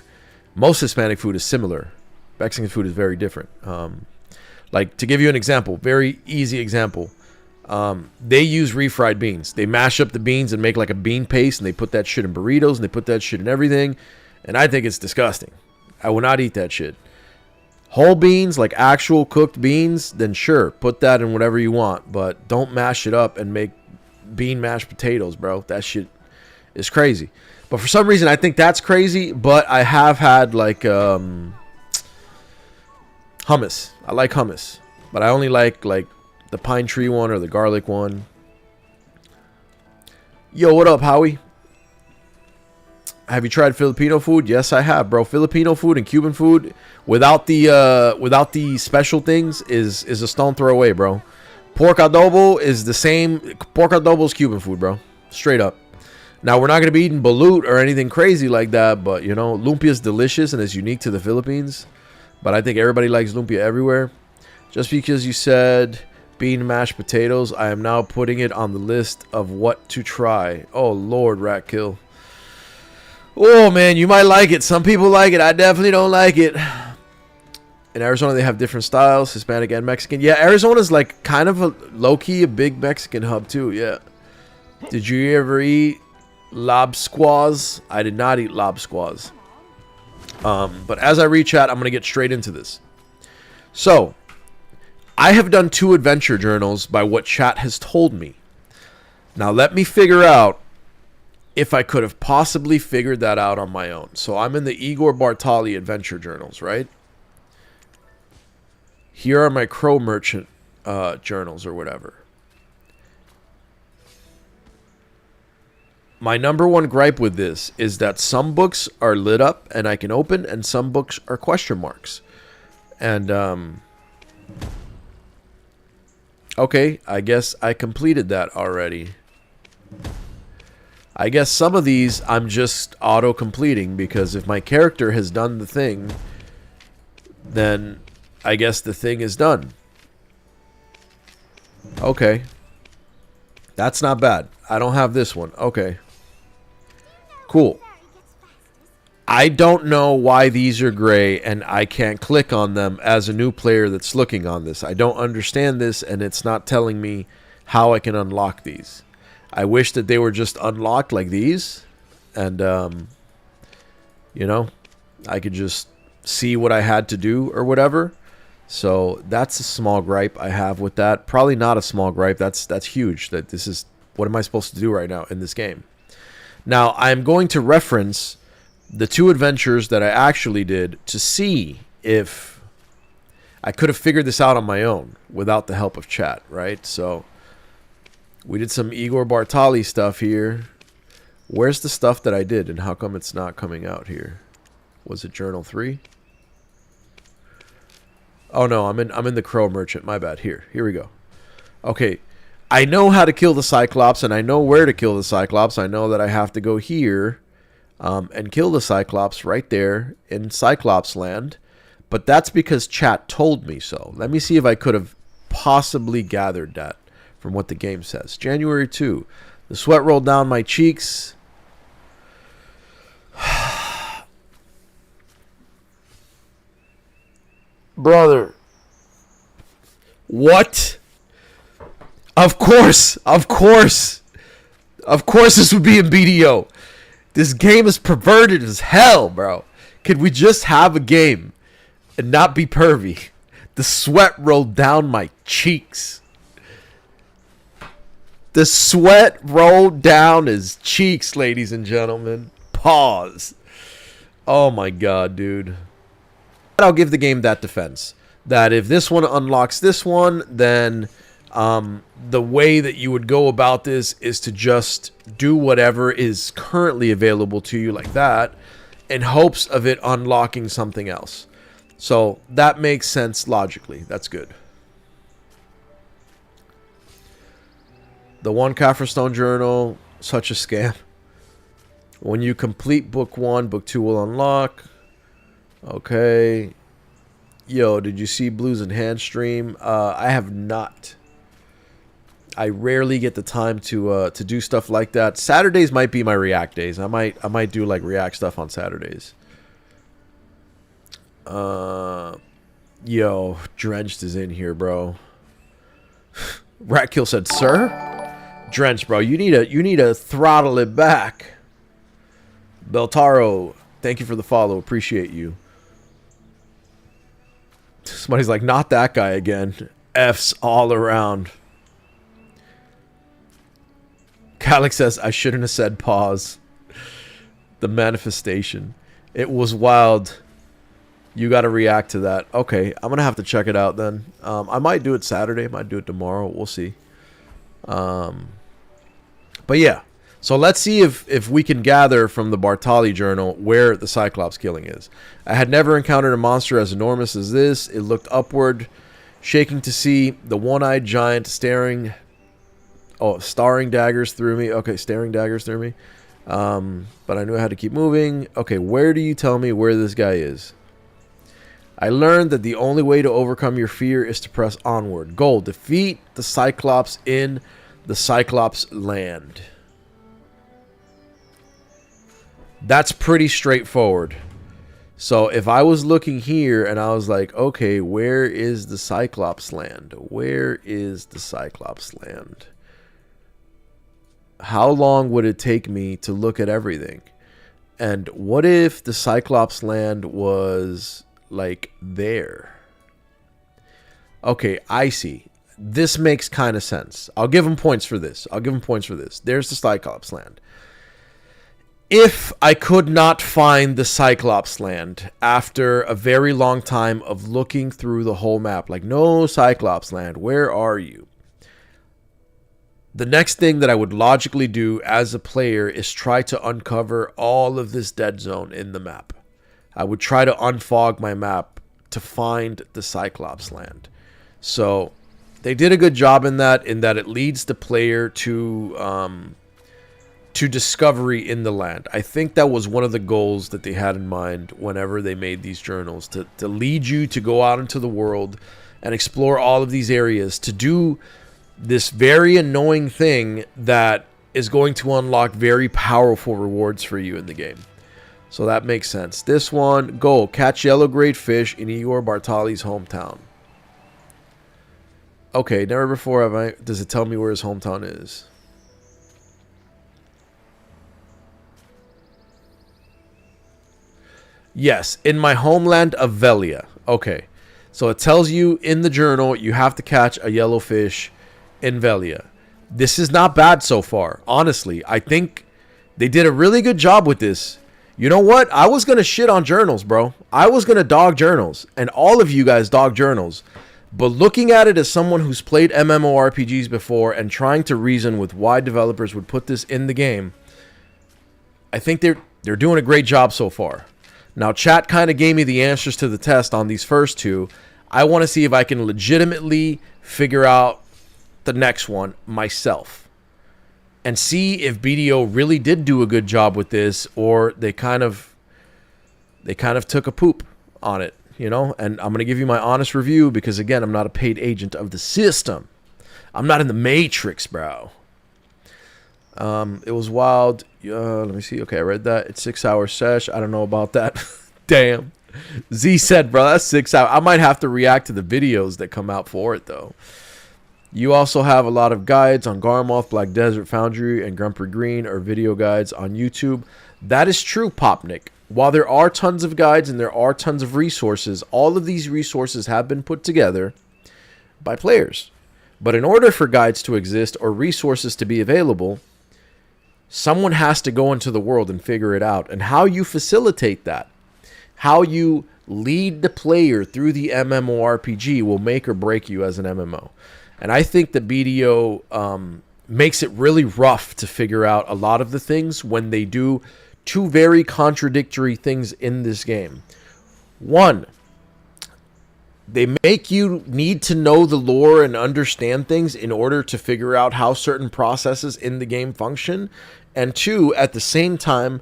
Most Hispanic food is similar. Mexican food is very different. Like, to give you an example, very easy example. They use refried beans. They mash up the beans and make like a bean paste, and they put that shit in burritos, and they put that shit in everything. And I think it's disgusting. I will not eat that shit. Whole beans, like actual cooked beans, then sure, put that in whatever you want. But don't mash it up and make bean mashed potatoes, bro. That shit is crazy. But for some reason, I think that's crazy. But I have had like hummus. I like hummus. But I only like the pine tree one or the garlic one. Yo, what up, Howie? Have you tried Filipino food? Yes, I have, bro. Filipino food and Cuban food without the special things is a stone throw away, bro. Pork adobo is the same. Pork adobo is Cuban food, bro. Straight up. Now, we're not going to be eating balut or anything crazy like that, but, you know, lumpia is delicious and is unique to the Philippines. But I think everybody likes lumpia everywhere. Just because you said bean mashed potatoes, I am now putting it on the list of what to try. Oh, Lord, Ratkill. Oh, man, you might like it. Some people like it. I definitely don't like it. In Arizona, they have different styles, Hispanic and Mexican. Yeah, Arizona's like kind of a low-key a big Mexican hub, too. Yeah. Did you ever eat lobsquas? I did not eat lobsquas. But as I read chat, I'm going to get straight into this. So, I have done 2 adventure journals by what chat has told me. Now, let me figure out if I could have possibly figured that out on my own. So, I'm in the Igor Bartali adventure journals, right? Here are my Crow Merchant journals or whatever. My number one gripe with this is that some books are lit up and I can open, and some books are question marks. And, okay, I guess I completed that already. I guess some of these I'm just auto-completing, because if my character has done the thing, then I guess the thing is done. Okay. That's not bad. I don't have this one. Okay. Cool. I don't know why these are gray and I can't click on them as a new player that's looking on this. I don't understand this, and it's not telling me how I can unlock these. I wish that they were just unlocked like these, and you know, I could just see what I had to do or whatever. So that's a small gripe I have with that. Probably not a small gripe. That's huge. That this is, what am I supposed to do right now in this game? Now, I'm going to reference the 2 adventures that I actually did to see if I could have figured this out on my own without the help of chat, right? So we did some Igor Bartali stuff here. Where's the stuff that I did, and how come it's not coming out here? Was it Journal 3? Oh no, I'm in the Crow Merchant. My bad. Here we go. Okay. I know how to kill the Cyclops, and I know where to kill the Cyclops. I know that I have to go here and kill the Cyclops right there in Cyclops land. But that's because chat told me so. Let me see if I could have possibly gathered that from what the game says. January 2. The sweat rolled down my cheeks. Brother. What? Of course this would be in BDO. This game is perverted as hell, bro. Could we just have a game and not be pervy? The sweat rolled down my cheeks. The sweat rolled down his cheeks, ladies and gentlemen. Pause. Oh my god, dude. I'll give the game that defense. That if this one unlocks this one, then the way that you would go about this is to just do whatever is currently available to you like that in hopes of it unlocking something else. So that makes sense logically. That's good. The one Kaffirstone journal, such a scam. When you complete book 1, book 2 will unlock. Okay. Yo, did you see Blues and Hand stream? I have not. I rarely get the time to do stuff like that. Saturdays might be my React days. I might do like React stuff on Saturdays. Yo, Drenched is in here, bro. Ratkill said, "Sir, Drenched, bro, you need to throttle it back." Beltaro, thank you for the follow. Appreciate you. Somebody's like, not that guy again. F's all around. Calix says, I shouldn't have said pause. The manifestation. It was wild. You got to react to that. Okay, I'm going to have to check it out then. I might do it Saturday. I might do it tomorrow. We'll see. But yeah. So let's see if we can gather from the Bartali journal where the Cyclops killing is. I had never encountered a monster as enormous as this. It looked upward, shaking to see the one-eyed giant staring daggers through me. Okay, staring daggers through me. But I knew I had to keep moving. Okay, where do you tell me where this guy is? I learned that the only way to overcome your fear is to press onward. Goal, defeat the Cyclops in the Cyclops land. That's pretty straightforward. So if I was looking here and I was like, okay, where is the Cyclops land? Where is the Cyclops land? How long would it take me to look at everything? And what if the Cyclops land was like there? Okay, I see. This makes kind of sense. I'll give him points for this. There's the Cyclops land. If I could not find the Cyclops land after a very long time of looking through the whole map, like, no Cyclops land, where are you? The next thing that I would logically do as a player is try to uncover all of this dead zone in the map. I would try to unfog my map to find the Cyclops land. So they did a good job in that it leads the player to discovery in the land. I think that was one of the goals that they had in mind whenever they made these journals, to lead you to go out into the world and explore all of these areas, to do this very annoying thing that is going to unlock very powerful rewards for you in the game. So that makes sense. This one, goal, catch yellow grade fish in Igor Bartali's hometown. Okay, never before have I... Does it tell me where his hometown is? Yes, in my homeland of Velia. Okay, so it tells you in the journal you have to catch a yellow fish in Velia. This is not bad so far, honestly. I think they did a really good job with this. You know what? I was going to shit on journals, bro. I was going to dog journals, and all of you guys dog journals. But looking at it as someone who's played MMORPGs before and trying to reason with why developers would put this in the game, I think they're doing a great job so far. Now, chat kind of gave me the answers to the test on these first two. I want to see if I can legitimately figure out the next one myself and see if BDO really did do a good job with this, or they kind of took a poop on it, you know? And I'm going to give you my honest review because, again, I'm not a paid agent of the system. I'm not in the Matrix, bro. It was wild. Let me see. Okay, I read that. It's 6 hour sesh. I don't know about that. Damn. Z said, bro, that's 6 hours. I might have to react to the videos that come out for it, though. You also have a lot of guides on Garmoth, Black Desert Foundry, and Grumpy Green, or video guides on YouTube. That is true, Popnik. While there are tons of guides and there are tons of resources, all of these resources have been put together by players. But in order for guides to exist or resources to be available, someone has to go into the world and figure it out. And how you facilitate that, how you lead the player through the MMORPG will make or break you as an MMO. And I think the BDO makes it really rough to figure out a lot of the things when they do two very contradictory things in this game. One, they make you need to know the lore and understand things in order to figure out how certain processes in the game function. And two, at the same time,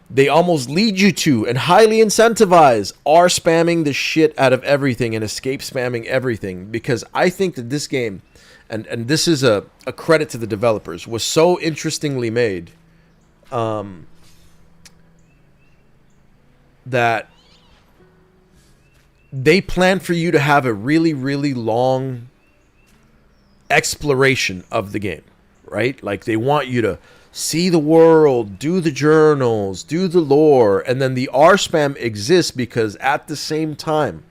they almost lead you to and highly incentivize R spamming the shit out of everything and escape spamming everything. Because I think that this game, and this is a credit to the developers, was so interestingly made that they plan for you to have a really, really long exploration of the game, right? Like they want you to see the world, do the journals, do the lore, and then the R spam exists because at the same time,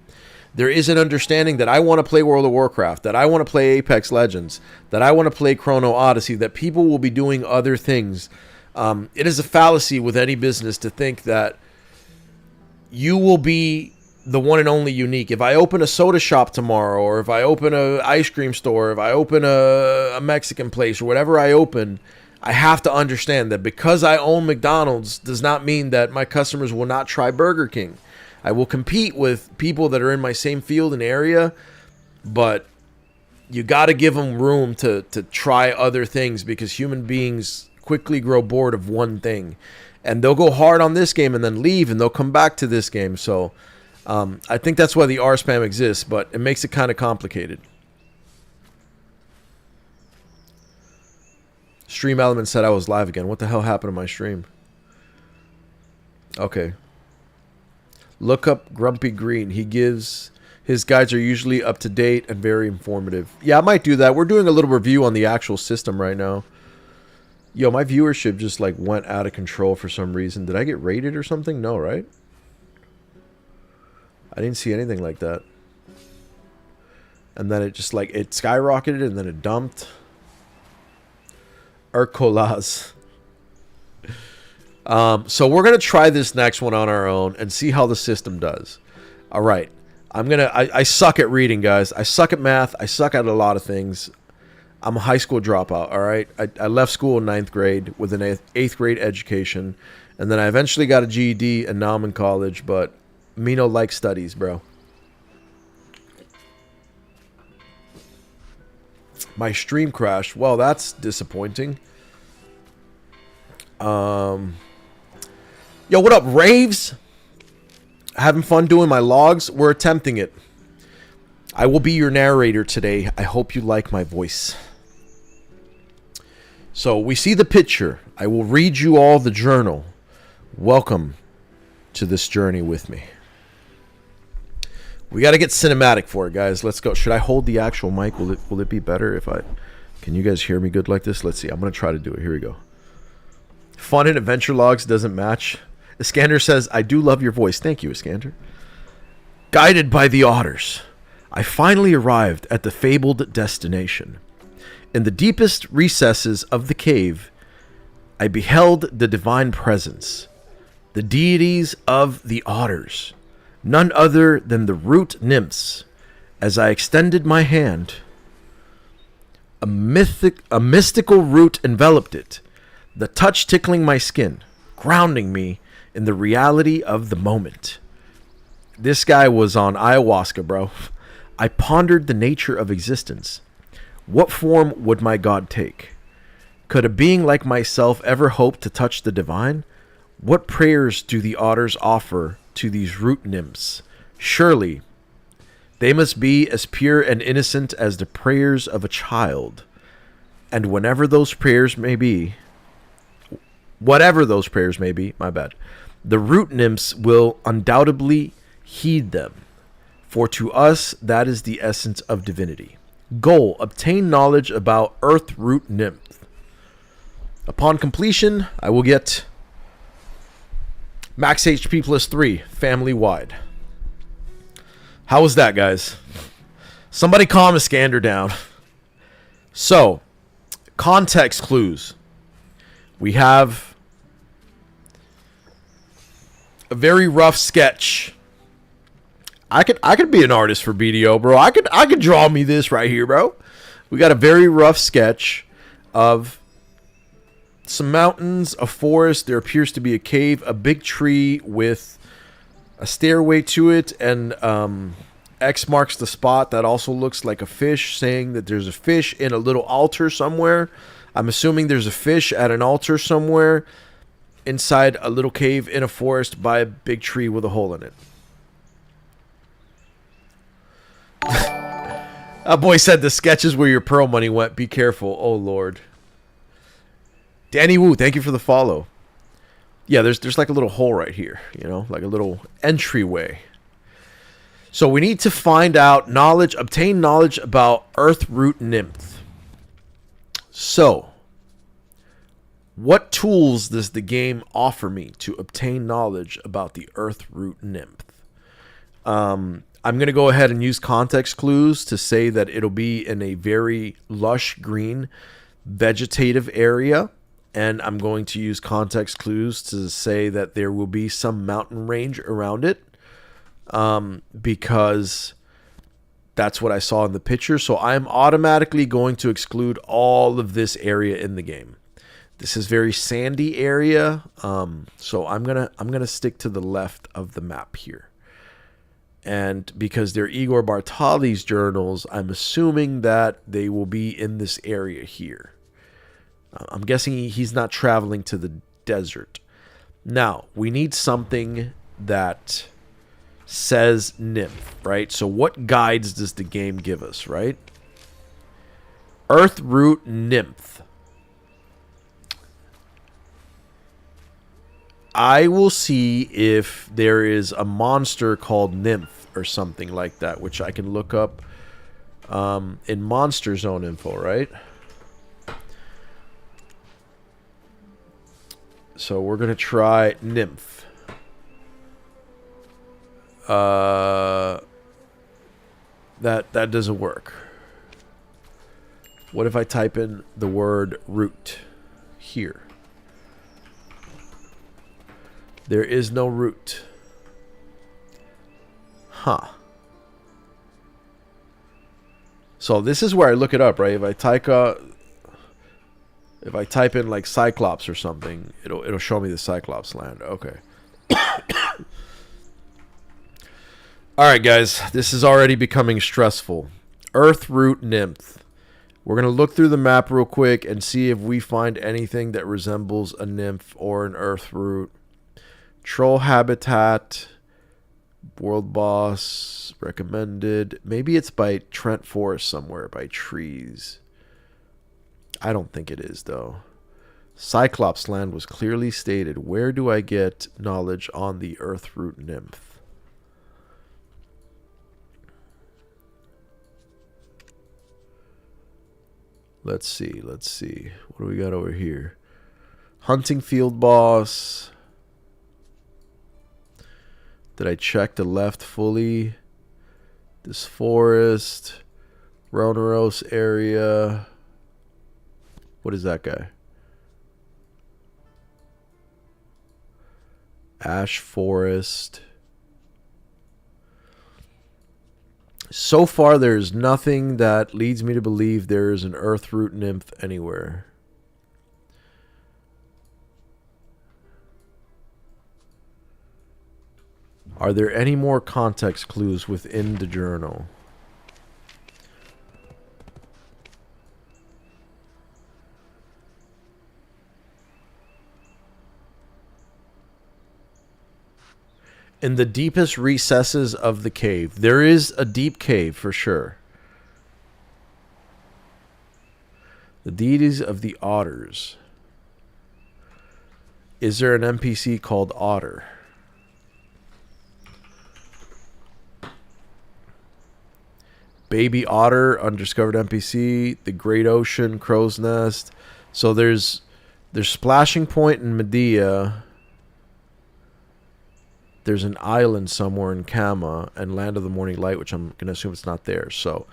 there is an understanding that I want to play World of Warcraft, that I want to play Apex Legends, that I want to play Chrono Odyssey, that people will be doing other things. It is a fallacy with any business to think that you will be the one and only unique. If I open a soda shop tomorrow, or if I open an ice cream store, if I open a Mexican place, or whatever I open, I have to understand that because I own McDonald's does not mean that my customers will not try Burger King. I will compete with people that are in my same field and area, but you got to give them room to try other things because human beings quickly grow bored of one thing. And they'll go hard on this game and then leave, and they'll come back to this game. So I think that's why the R spam exists, but it makes it kind of complicated. Stream Element said I was live again. What the hell happened to my stream? Okay. Look up Grumpy Green. His guides are usually up to date and very informative. Yeah, I might do that. We're doing a little review on the actual system right now. Yo, my viewership just like went out of control for some reason. Did I get raided or something? No, right? I didn't see anything like that. And then it just like, it skyrocketed and then it dumped. Erkulez. So we're going to try this next one on our own and see how the system does. All right. I suck at reading, guys. I suck at math. I suck at a lot of things. I'm a high school dropout, all right? I left school in 9th grade with an 8th grade education. And then I eventually got a GED, and now I'm in college. But me no like studies, bro. My stream crashed. Well, that's disappointing. Yo, what up, Raves? Having fun doing my logs? We're attempting it. I will be your narrator today. I hope you like my voice. So we see the picture. I will read you all the journal. Welcome to this journey with me. We got to get cinematic for it, guys. Let's go. Should I hold the actual mic? Will it be better if I... Can you guys hear me good like this? Let's see. I'm going to try to do it. Here we go. Fun and adventure logs doesn't match. Iskander says, I do love your voice. Thank you, Iskander. Guided by the otters, I finally arrived at the fabled destination. In the deepest recesses of the cave, I beheld the divine presence, the deities of the otters, none other than the root nymphs. As I extended my hand, a mystical root enveloped it, the touch tickling my skin, grounding me in the reality of the moment. This guy was on ayahuasca, bro. I pondered the nature of existence. What form would my God take? Could a being like myself ever hope to touch the divine? What prayers do the otters offer to these root nymphs? Surely they must be as pure and innocent as the prayers of a child. And whatever those prayers may be, my bad, the root nymphs will undoubtedly heed them. For to us, that is the essence of divinity. Goal, obtain knowledge about Earth Root Nymph. Upon completion, I will get max HP plus 3, family-wide. How was that, guys? Somebody calm Iskander down. So, context clues. We have a very rough sketch. I could be an artist for BDO, bro. I could draw me this right here, bro. We got a very rough sketch of some mountains, a forest. There appears to be a cave, a big tree with a stairway to it, and X marks the spot. That also looks like a fish, saying that there's a fish in a little altar somewhere. I'm assuming there's a fish at an altar somewhere inside a little cave in a forest by a big tree with a hole in it. That boy said the sketch is where your pearl money went. Be careful. Oh, Lord. Danny Wu, thank you for the follow. Yeah, there's like a little hole right here, you know, like a little entryway. So we need to find out knowledge, obtain knowledge about Earth Root Nymph. So, what tools does the game offer me to obtain knowledge about the Earth Root Nymph? I'm going to go ahead and use context clues to say that it'll be in a very lush green vegetative area. And I'm going to use context clues to say that there will be some mountain range around it. Because that's what I saw in the picture. So I'm automatically going to exclude all of this area in the game. This is very sandy area. So I'm gonna stick to the left of the map here. And because they're Igor Bartali's journals, I'm assuming that they will be in this area here. I'm guessing he's not traveling to the desert. Now, we need something that says nymph, right? So what guides does the game give us, right? Earth Root Nymph. I will see if there is a monster called Nymph or something like that, which I can look up in Monster Zone info, right? So we're going to try Nymph. That doesn't work. What if I type in the word root here? There is no root. Huh. So this is where I look it up, right? If I type in like Cyclops or something, it'll show me the Cyclops land. Okay. Alright guys, this is already becoming stressful. Earth Root Nymph. We're going to look through the map real quick and see if we find anything that resembles a nymph or an earth root. Troll habitat. World boss. Recommended. Maybe it's by Trent Forest somewhere, by trees. I don't think it is though. Cyclops land was clearly stated. Where do I get knowledge on the earth root nymph? Let's see. What do we got over here? Hunting field boss. Did I check the left fully? This forest. Roneros area. What is that guy? Ash forest. So far, there's nothing that leads me to believe there is an earth root nymph anywhere. Are there any more context clues within the journal? In the deepest recesses of the cave. There is a deep cave for sure. The deities of the otters. Is there an NPC called Otter? Baby Otter, undiscovered NPC. The Great Ocean, Crow's Nest. So there's Splashing Point in Medea. There's an island somewhere in Kama and Land of the Morning Light, which I'm going to assume it's not there. So,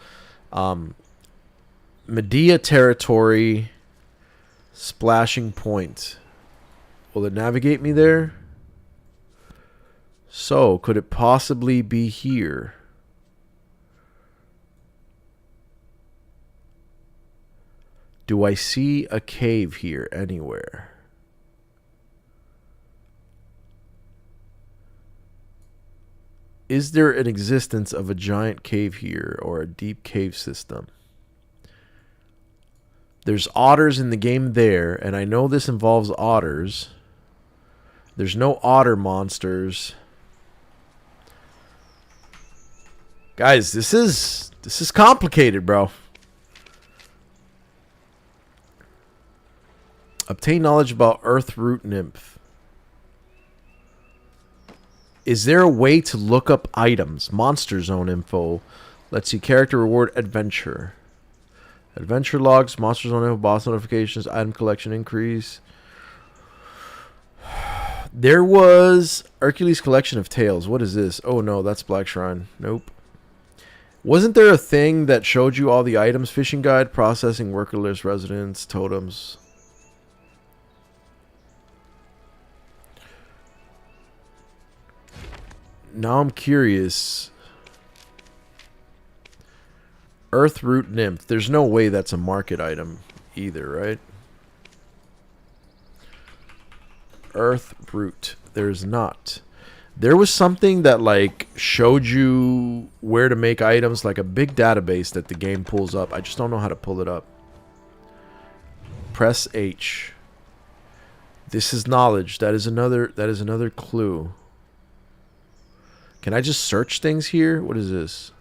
Medea territory. Splashing point. Will it navigate me there? So, could it possibly be here? Do I see a cave here anywhere? Is there an existence of a giant cave here or a deep cave system? There's otters in the game there, and I know this involves otters. There's no otter monsters. Guys, this is complicated, bro. Obtain knowledge about Earth Root Nymph. Is there a way to look up items? Monster Zone info. Let's see. Character reward adventure. Adventure logs, Monster Zone info, boss notifications, item collection increase. There was Erkulez collection of tales. What is this? Oh no, that's Black Shrine. Nope. Wasn't there a thing that showed you all the items? Fishing guide, processing, worker list, residents, totems. Now I'm curious. Earth Root Nymph. There's no way that's a market item either, right? Earth Root. There's not. There was something that like showed you where to make items, like a big database that the game pulls up. I just don't know how to pull it up. Press H. This is knowledge. That is another clue. Can I just search things here? What is this?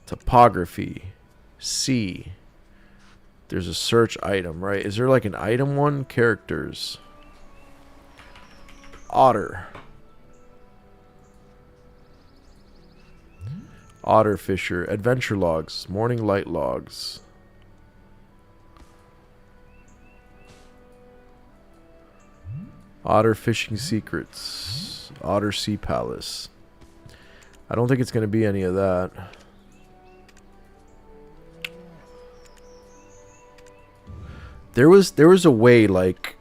Topography. C. There's a search item, right? Is there like an item one? Characters. Otter. Otter fisher. Adventure logs. Morning light logs. Otter fishing secrets. Otter sea palace. I don't think it's going to be any of that. There was a way like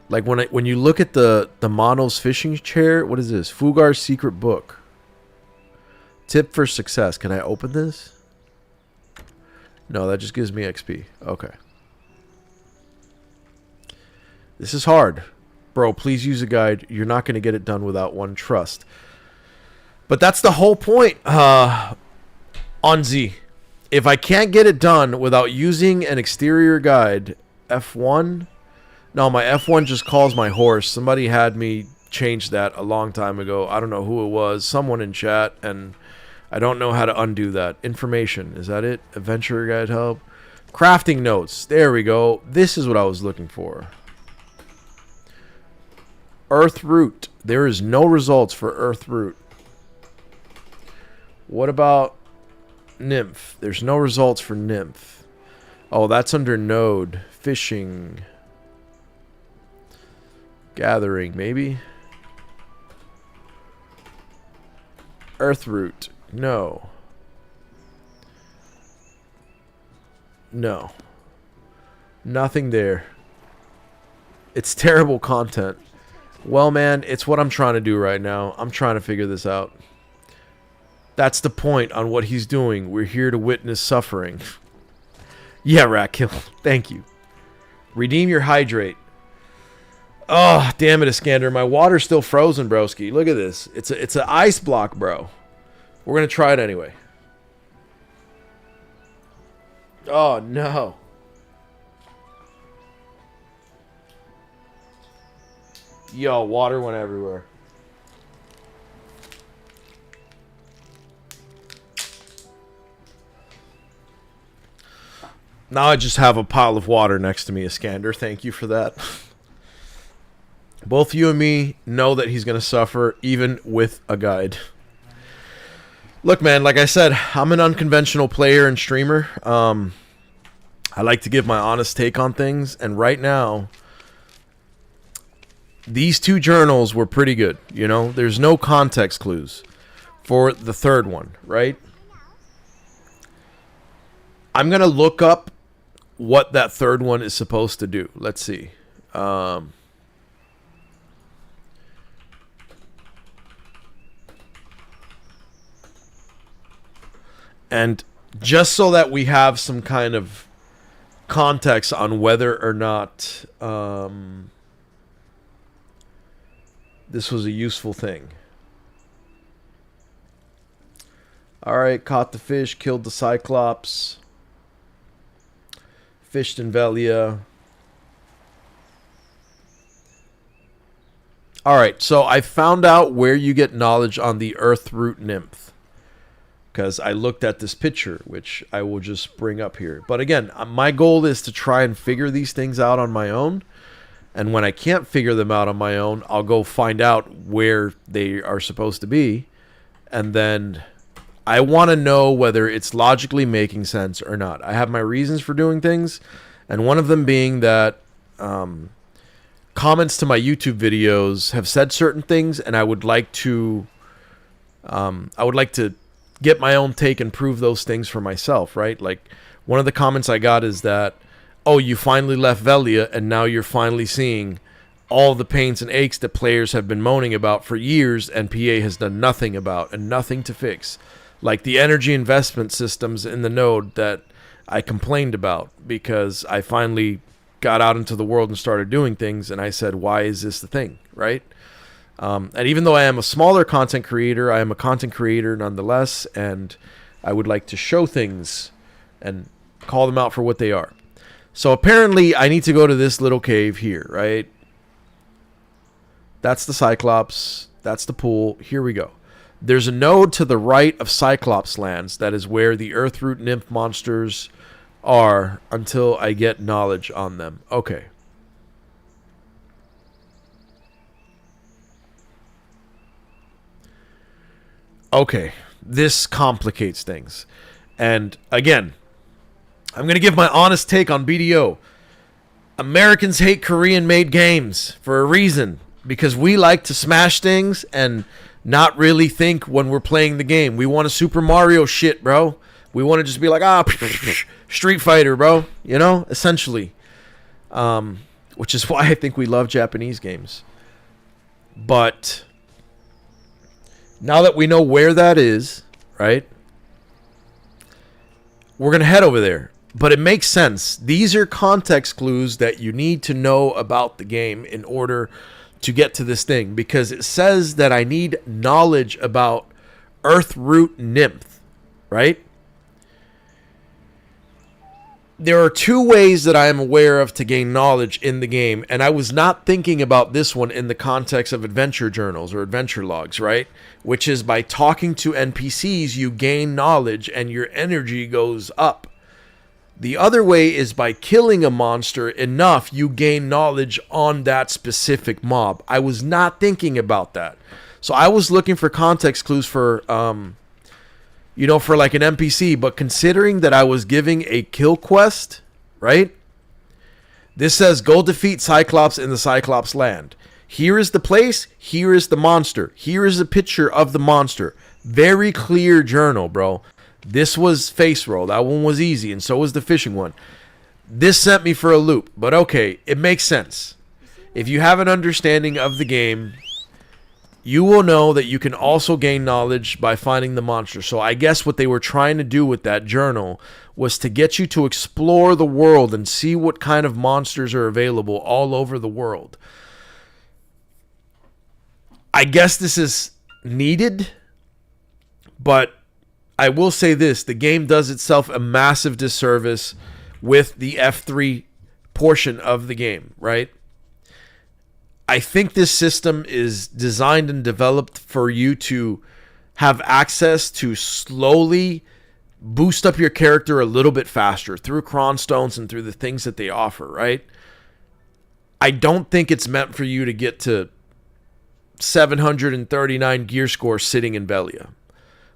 when you look at the Mono's fishing chair, what is this? Fugar's secret book. Tip for success. Can I open this? No, that just gives me XP. Okay. This is hard. Bro, please use a guide. You're not going to get it done without one trust. But that's the whole point on Z. If I can't get it done without using an exterior guide, F1... No, my F1 just calls my horse. Somebody had me change that a long time ago. I don't know who it was. Someone in chat, and I don't know how to undo that. Information. Is that it? Adventure guide help. Crafting notes. There we go. This is what I was looking for. Earth Root. There is no results for Earth Root. What about Nymph? There's no results for Nymph. Oh, that's under Node. Fishing. Gathering, maybe? Earth Root. No. No. Nothing there. It's terrible content. Well, man, it's what I'm trying to do right now. I'm trying to figure this out. That's the point on what he's doing. We're here to witness suffering. Yeah, Ratkill. Thank you. Redeem your hydrate. Oh, damn it, Iskander. My water's still frozen, broski. Look at this. It's an ice block, bro. We're going to try it anyway. Oh, no. Yo, water went everywhere. Now I just have a pile of water next to me, Iskander. Thank you for that. Both you and me know that he's going to suffer, even with a guide. Look, man, like I said, I'm an unconventional player and streamer. I like to give my honest take on things, and right now, these two journals were pretty good. You know, there's no context clues for the third one, right? I'm going to look up what that third one is supposed to do. Let's see. And just so that we have some kind of context on whether or not this was a useful thing. Alright, caught the fish, killed the Cyclops, fished in Velia. Alright, so I found out where you get knowledge on the Earthroot Nymph, because I looked at this picture, which I will just bring up here. But again, my goal is to try and figure these things out on my own. And when I can't figure them out on my own, I'll go find out where they are supposed to be. And then I want to know whether it's logically making sense or not. I have my reasons for doing things. And one of them being that comments to my YouTube videos have said certain things. And I would like to get my own take and prove those things for myself, right? Like, one of the comments I got is that, oh, you finally left Velia, and now you're finally seeing all the pains and aches that players have been moaning about for years, and PA has done nothing about and nothing to fix. Like the energy investment systems in the node that I complained about, because I finally got out into the world and started doing things, and I said, why is this the thing, right? And even though I am a smaller content creator, I am a content creator nonetheless, and I would like to show things and call them out for what they are. So apparently I need to go to this little cave here, right? That's the Cyclops. That's the pool. Here we go. There's a node to the right of Cyclops lands. That is where the Earthroot Nymph monsters are until I get knowledge on them. Okay. Okay, this complicates things. And again, I'm going to give my honest take on BDO. Americans hate Korean-made games for a reason. Because we like to smash things and not really think when we're playing the game. We want a Super Mario shit, bro. We want to just be like, Street Fighter, bro. You know, essentially. Which is why I think we love Japanese games. But now that we know where that is, right, we're going to head over there. But it makes sense. These are context clues that you need to know about the game in order to get to this thing. Because it says that I need knowledge about Earthroot Nymph, right? There are two ways that I am aware of to gain knowledge in the game, and I was not thinking about this one in the context of adventure journals or adventure logs, right? Which is by talking to NPCs, you gain knowledge and your energy goes up. The other way is by killing a monster enough, you gain knowledge on that specific mob. I was not thinking about that. So I was looking for context clues for for like an NPC, but considering that I was giving a kill quest, right? This says, go defeat Cyclops in the Cyclops land. Here is the place. Here is the monster. Here is a picture of the monster. Very clear journal, bro. This was face roll. That one was easy, and so was the fishing one. This sent me for a loop, but okay, it makes sense. If you have an understanding of the game, you will know that you can also gain knowledge by finding the monster. So I guess what they were trying to do with that journal was to get you to explore the world and see what kind of monsters are available all over the world. I guess this is needed, but I will say this. The game does itself a massive disservice with the F3 portion of the game, right? I think this system is designed and developed for you to have access to slowly boost up your character a little bit faster through Cron stones and through the things that they offer, right? I don't think it's meant for you to get to 739 gear score sitting in Velia,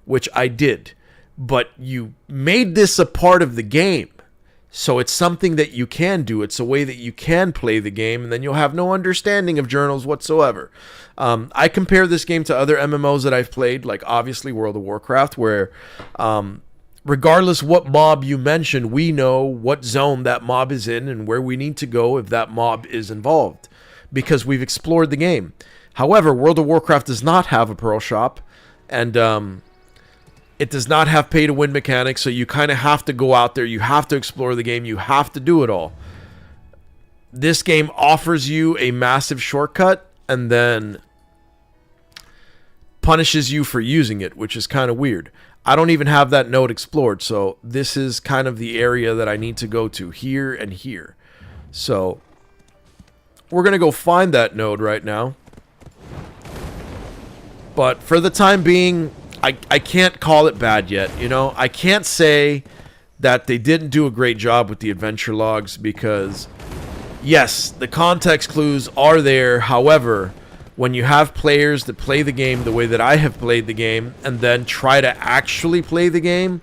which I did. But you made this a part of the game. So it's something that you can do. It's a way that you can play the game, and then you'll have no understanding of journals whatsoever. I compare this game to other MMOs that I've played, like obviously World of Warcraft, where regardless what mob you mention, we know what zone that mob is in and where we need to go if that mob is involved, because we've explored the game. However, World of Warcraft does not have a Pearl Shop, and it does not have pay-to-win mechanics, so you kind of have to go out there, you have to explore the game, you have to do it all. This game offers you a massive shortcut, and then punishes you for using it, which is kind of weird. I don't even have that node explored, so this is kind of the area that I need to go to, here and here. So we're going to go find that node right now. But for the time being, I can't call it bad yet, you know? I can't say that they didn't do a great job with the adventure logs because, yes, the context clues are there. However, when you have players that play the game the way that I have played the game and then try to actually play the game,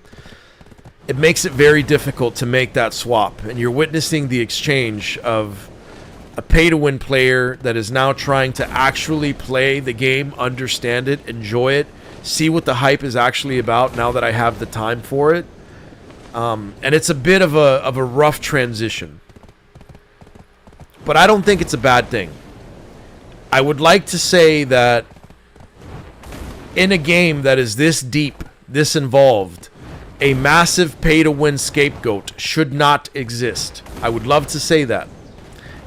it makes it very difficult to make that swap. And you're witnessing the exchange of a pay-to-win player that is now trying to actually play the game, understand it, enjoy it, see what the hype is actually about now that I have the time for it. And it's a bit of a rough transition. But I don't think it's a bad thing. I would like to say that in a game that is this deep, this involved, a massive pay-to-win scapegoat should not exist. I would love to say that.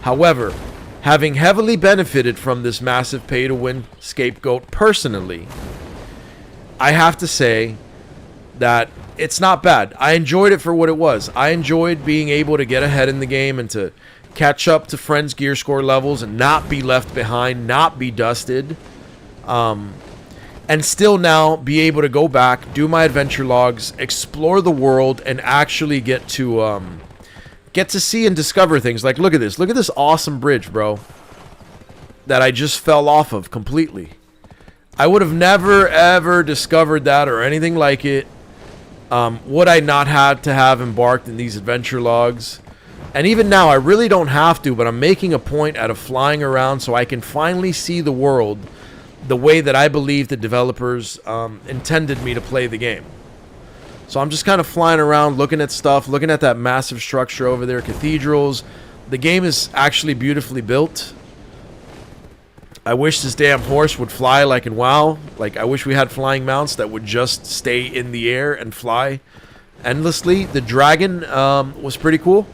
However, having heavily benefited from this massive pay-to-win scapegoat personally, I have to say that it's not bad. I enjoyed it for what it was. I enjoyed being able to get ahead in the game and to catch up to friends' gear score levels and not be left behind, not be dusted. And still now be able to go back, do my adventure logs, explore the world, and actually get to see and discover things. Like, look at this. Look at this awesome bridge, bro, that I just fell off of completely. I would have never, ever discovered that or anything like it would I not had to have embarked in these adventure logs. And even now, I really don't have to, but I'm making a point out of flying around so I can finally see the world the way that I believe the developers intended me to play the game. So I'm just kind of flying around, looking at stuff, looking at that massive structure over there, cathedrals. The game is actually beautifully built. I wish this damn horse would fly like in WoW. Like, I wish we had flying mounts that would just stay in the air and fly endlessly. The dragon was pretty cool.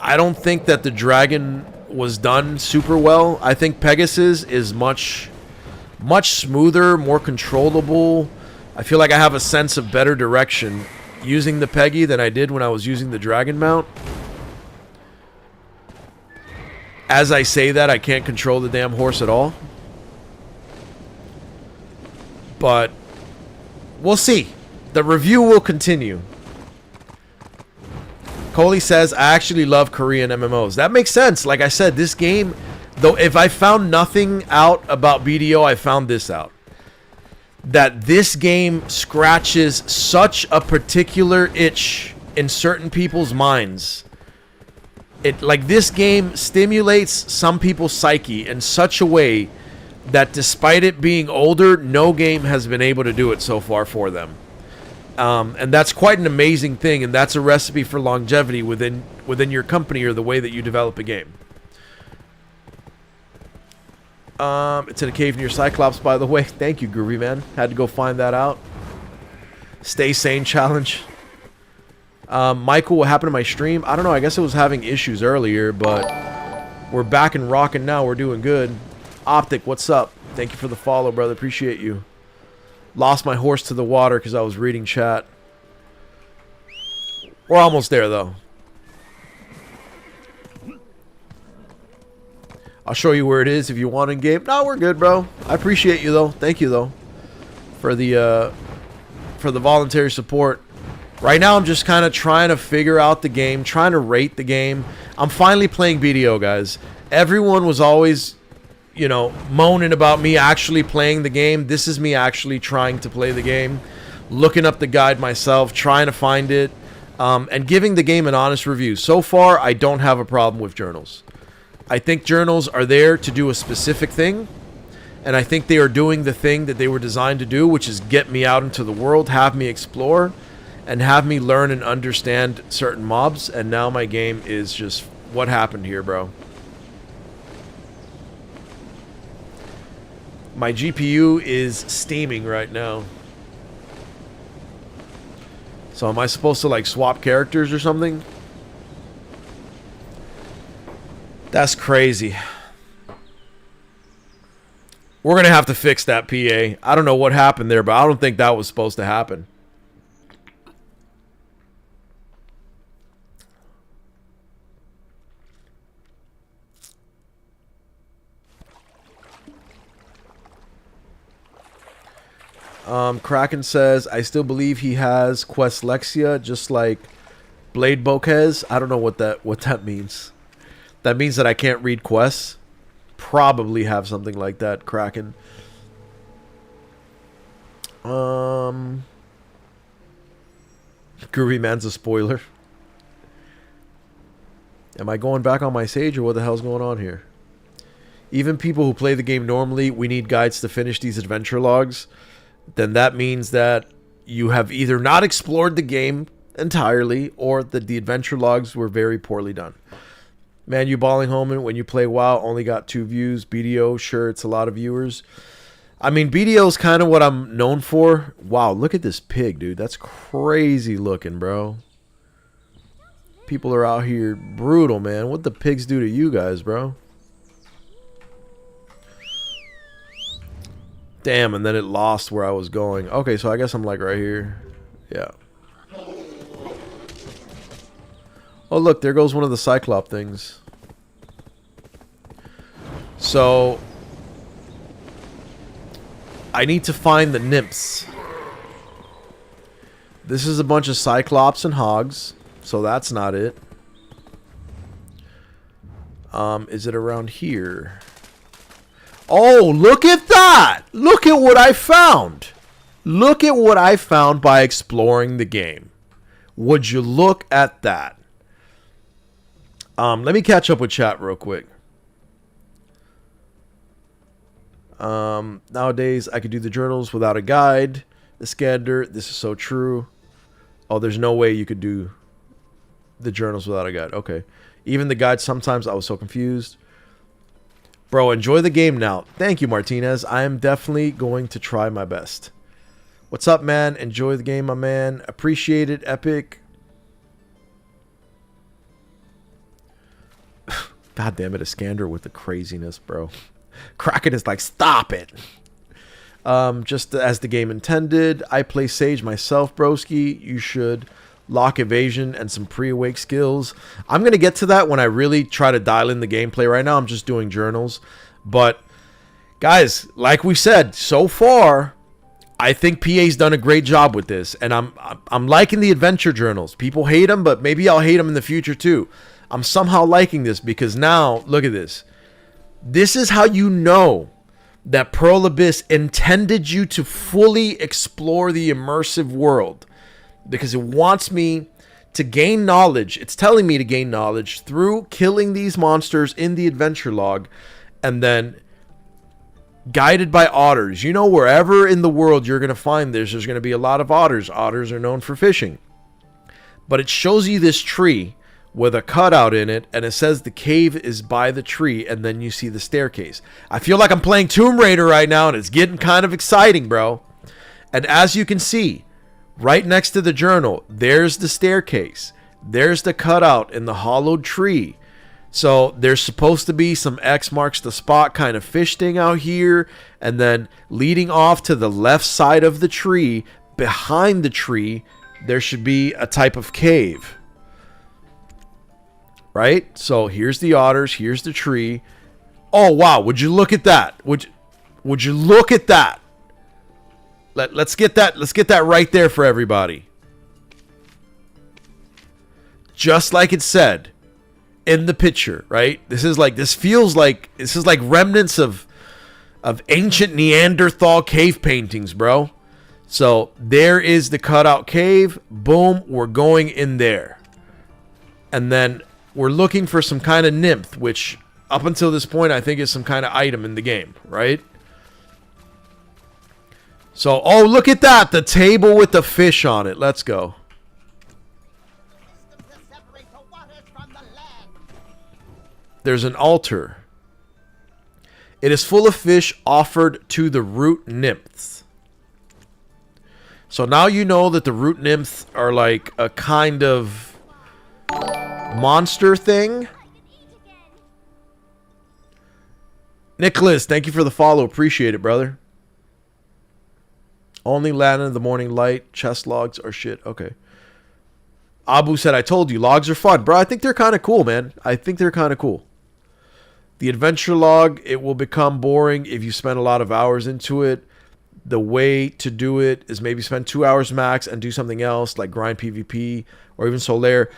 I don't think that the dragon was done super well. I think Pegasus is much smoother, more controllable. I feel like I have a sense of better direction using the Peggy than I did when I was using the dragon mount. As I say that, I can't control the damn horse at all. But we'll see. The review will continue. Coley says, I actually love Korean MMOs. That makes sense. Like I said, this game, though, if I found nothing out about BDO, I found this out. That this game scratches such a particular itch in certain people's minds. Like, this game stimulates some people's psyche in such a way that despite it being older, no game has been able to do it so far for them. And that's quite an amazing thing, and that's a recipe for longevity within your company or the way that you develop a game. It's in a cave near Cyclops, by the way. Thank you, Groovy Man. Had to go find that out. Stay sane challenge. Michael, what happened to my stream? I don't know. I guess it was having issues earlier, but we're back and rocking now. We're doing good. Optic, what's up? Thank you for the follow, brother. Appreciate you. Lost my horse to the water because I was reading chat. We're almost there, though. I'll show you where it is if you want in game. No, we're good, bro. I appreciate you, though. Thank you, though, for the voluntary support. Right now, I'm just kind of trying to figure out the game, trying to rate the game. I'm finally playing BDO, guys. Everyone was always, you know, moaning about me actually playing the game. This is me actually trying to play the game, looking up the guide myself, trying to find it, and giving the game an honest review. So far, I don't have a problem with journals. I think journals are there to do a specific thing, And I think they are doing the thing that they were designed to do, which is get me out into the world, have me explore, and have me learn and understand certain mobs. And now my game is just, what happened here, bro? My GPU is steaming right now. So am I supposed to like swap characters or something? That's crazy. We're going to have to fix that, PA. I don't know what happened there, but I don't think that was supposed to happen. Kraken says, I still believe he has Quest Lexia, just like Blade Bokez. I don't know what that means. That means that I can't read quests. Probably have something like that, Kraken. Groovy Man's a spoiler. Am I going back on my Sage, or what the hell's going on here? Even people who play the game normally, we need guides to finish these adventure logs. Then that means that you have either not explored the game entirely, or that the adventure logs were very poorly done. Man, you balling home when you play WoW only got 2 views. BDO, sure, it's a lot of viewers. I mean, BDO is kind of what I'm known for. Wow, look at this pig, dude. That's crazy looking, bro. People are out here brutal, man. What the pigs do to you guys, bro? Damn, and then it lost where I was going. Okay, so I guess I'm like right here. Yeah. Oh, look, there goes one of the Cyclop things. So, I need to find the nymphs. This is a bunch of Cyclops and Hogs, so that's not it. Is it around here? Oh, look at that! Look at what I found! Look at what I found by exploring the game. Would you look at that? Let me catch up with chat real quick. Nowadays, I could do the journals without a guide. The scanner, this is so true. Oh, there's no way you could do the journals without a guide. Okay. Even the guide, sometimes I was so confused. Bro, enjoy the game now. Thank you, Martinez. I am definitely going to try my best. What's up, man? Enjoy the game, my man. Appreciate it, Epic. God damn it, Iskander with the craziness, bro. Kraken is like, stop it. Just as the game intended. I play Sage myself, broski. You should lock evasion and some pre-awake skills. I'm going to get to that when I really try to dial in the gameplay. Right now, I'm just doing journals. But, guys, like we said, so far, I think PA's done a great job with this. And I'm liking the adventure journals. People hate them, but maybe I'll hate them in the future, too. I'm somehow liking this because now, look at this. This is how you know that Pearl Abyss intended you to fully explore the immersive world. Because it wants me to gain knowledge. It's telling me to gain knowledge through killing these monsters in the adventure log. And then guided by otters. You know, wherever in the world you're going to find this, there's going to be a lot of otters. Otters are known for fishing. But it shows you this tree with a cutout in it, and it says the cave is by the tree, and then you see the staircase. I feel like I'm playing Tomb Raider right now, and it's getting kind of exciting, bro. And as you can see, right next to the journal, there's the staircase. There's the cutout in the hollowed tree. So there's supposed to be some X marks the spot kind of fish thing out here, and then leading off to the left side of the tree, behind the tree, there should be a type of cave. Right? So here's the otters, here's the tree. Oh wow, would you look at that? Would you look at that? Let's get that right there for everybody. Just like it said in the picture, right? This is like remnants of ancient Neanderthal cave paintings, bro. So there is the cutout cave. Boom, we're going in there. And then we're looking for some kind of nymph, which up until this point I think is some kind of item in the game, right? So, oh, look at that. The table with the fish on it. Let's go. There's an altar. It is full of fish offered to the root nymphs. So now you know that the root nymphs are like a kind of monster thing. Nicholas, thank you for the follow. Appreciate it, brother. Only land in the morning light. Chest logs are shit. Okay. Abu said, I told you, logs are fun. Bro, I think they're kind of cool, man. I think they're kind of cool. The adventure log, it will become boring if you spend a lot of hours into it. The way to do it is maybe spend 2 hours max and do something else like grind PvP or even Solaire.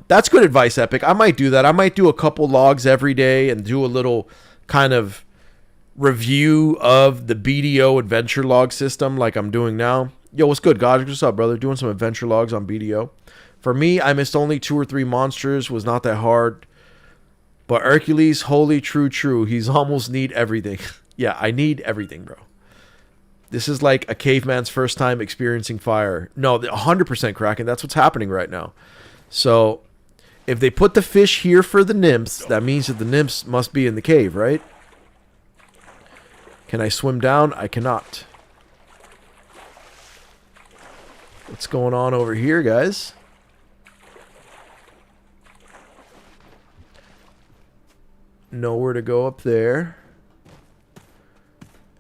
That's good advice, Epic. I might do that. I might do a couple logs every day and do a little kind of review of the BDO adventure log system like I'm doing now. Yo, what's good, God? What's up, brother? Doing some adventure logs on BDO. For me, I missed only 2 or 3 monsters. Was not that hard. But Erkulez, holy true. He's almost need everything. Yeah, I need everything, bro. This is like a caveman's first time experiencing fire. No, 100% Kraken. That's what's happening right now. So, if they put the fish here for the nymphs, that means that the nymphs must be in the cave, right? Can I swim down? I cannot. What's going on over here, guys? Nowhere to go up there.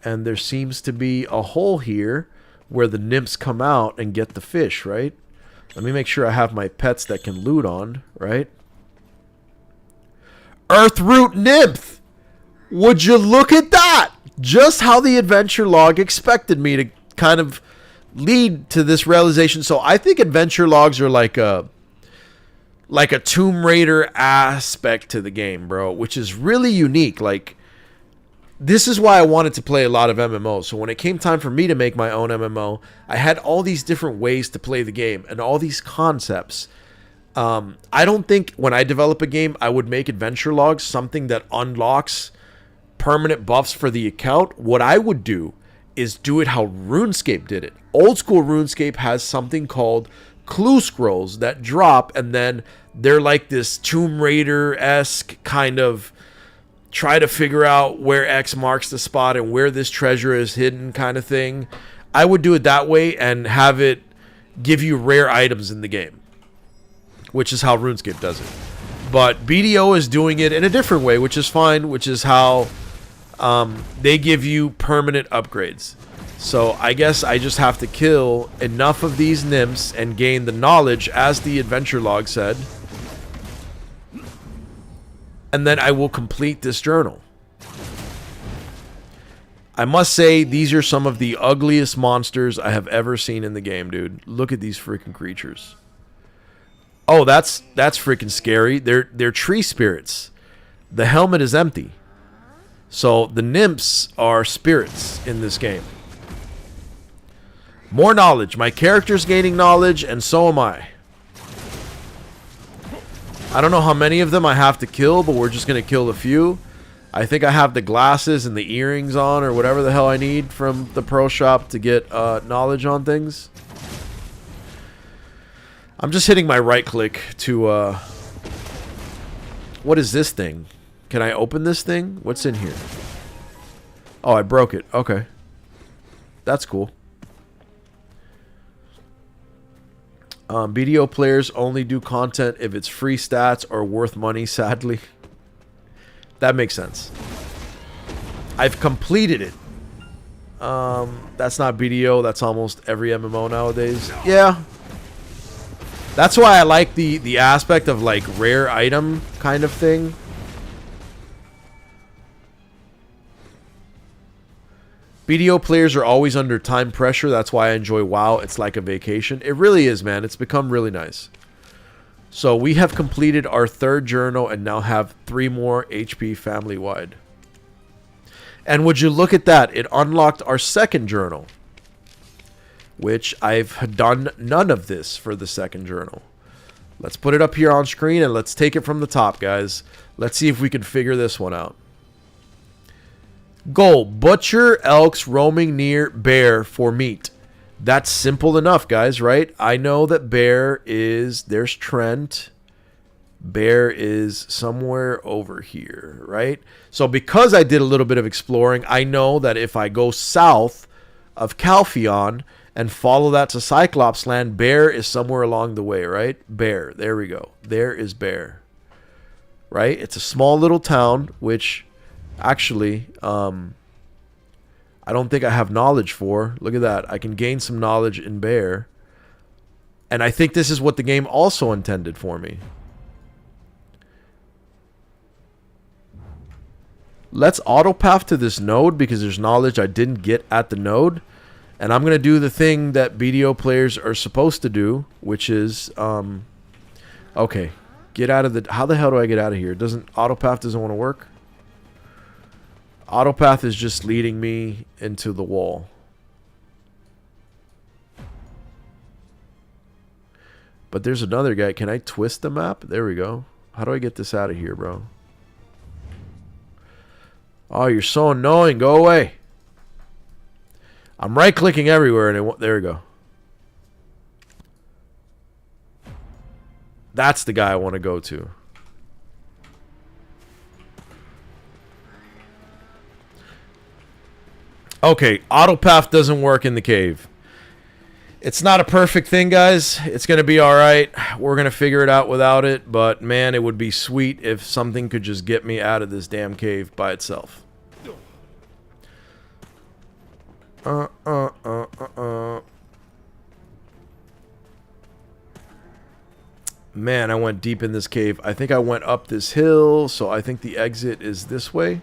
And there seems to be a hole here where the nymphs come out and get the fish, right? Let me make sure I have my pets that can loot on, right? Earthroot nymph! Would you look at that? Just how the adventure log expected me to kind of lead to this realization. So I think adventure logs are like a Tomb Raider aspect to the game, bro, which is really unique. Like, this is why I wanted to play a lot of MMOs. So when it came time for me to make my own MMO, I had all these different ways to play the game and all these concepts. I don't think when I develop a game, I would make adventure logs something that unlocks permanent buffs for the account. What I would do is do it how RuneScape did it. Old school RuneScape has something called clue scrolls that drop, and then they're like this Tomb Raider-esque kind of try to figure out where X marks the spot and where this treasure is hidden kind of thing. I would do it that way and have it give you rare items in the game, which is how RuneScape does it. But BDO is doing it in a different way, which is fine, which is how they give you permanent upgrades. So I guess I just have to kill enough of these nymphs and gain the knowledge, as the adventure log said. And then I will complete this journal. I must say, these are some of the ugliest monsters I have ever seen in the game, dude. Look at these freaking creatures. Oh, that's freaking scary. They're tree spirits. The helmet is empty. So the nymphs are spirits in this game. More knowledge. My character's gaining knowledge, and so am I. I don't know how many of them I have to kill, but we're just going to kill a few. I think I have the glasses and the earrings on, or whatever the hell I need from the pro shop to get knowledge on things. I'm just hitting my right click to... What is this thing? Can I open this thing? What's in here? Oh, I broke it. Okay. That's cool. BDO players only do content if it's free stats or worth money, sadly. That makes sense. I've completed it. That's not BDO. That's almost every MMO nowadays. Yeah. That's why I like the aspect of like rare item kind of thing. BDO players are always under time pressure. That's why I enjoy WoW. It's like a vacation. It really is, man. It's become really nice. So we have completed our 3rd journal and now have 3 more HP family-wide. And would you look at that? It unlocked our 2nd journal, which I've done none of this for the 2nd journal. Let's put it up here on screen and let's take it from the top, guys. Let's see if we can figure this one out. Goal. Butcher elks roaming near bear for meat. That's simple enough, guys, right? I know that bear is... There's Trent. Bear is somewhere over here, right? So because I did a little bit of exploring, I know that if I go south of Calpheon and follow that to Cyclops land, bear is somewhere along the way, right? Bear. There we go. There is bear. Right? It's a small little town, which actually I don't think I have knowledge for. Look at that. I can gain some knowledge in bear. And I think this is what the game also intended for me. Let's autopath to this node because there's knowledge I didn't get at the node. And I'm going to do the thing that BDO players are supposed to do, which is... okay. Get out of the... How the hell do I get out of here? Autopath doesn't want to work? Autopath is just leading me into the wall. But there's another guy. Can I twist the map? There we go. How do I get this out of here, bro? Oh, you're so annoying. Go away. I'm right-clicking everywhere, and there we go. That's the guy I want to go to. Okay, autopath doesn't work in the cave. It's not a perfect thing, guys. It's going to be alright. We're going to figure it out without it. But, man, it would be sweet if something could just get me out of this damn cave by itself. Man, I went deep in this cave. I think I went up this hill, so I think the exit is this way.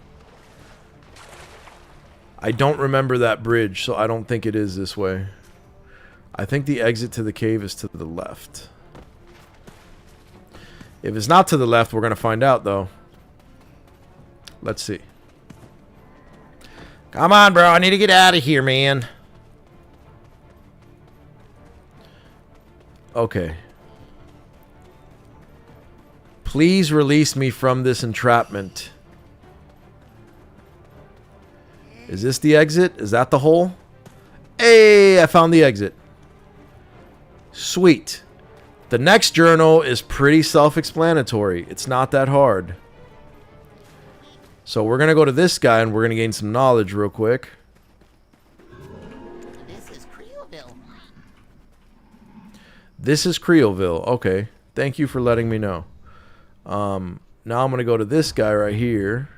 I don't remember that bridge, so I don't think it is this way. I think the exit to the cave is to the left. If it's not to the left, we're going to find out, though. Let's see. Come on, bro. I need to get out of here, man. Okay. Please release me from this entrapment. Is this the exit? Is that the hole? Hey, I found the exit. Sweet. The next journal is pretty self-explanatory. It's not that hard. So we're going to go to this guy and we're going to gain some knowledge real quick. This is Creelville. This is Creelville. Okay. Thank you for letting me know. Now I'm going to go to this guy right here.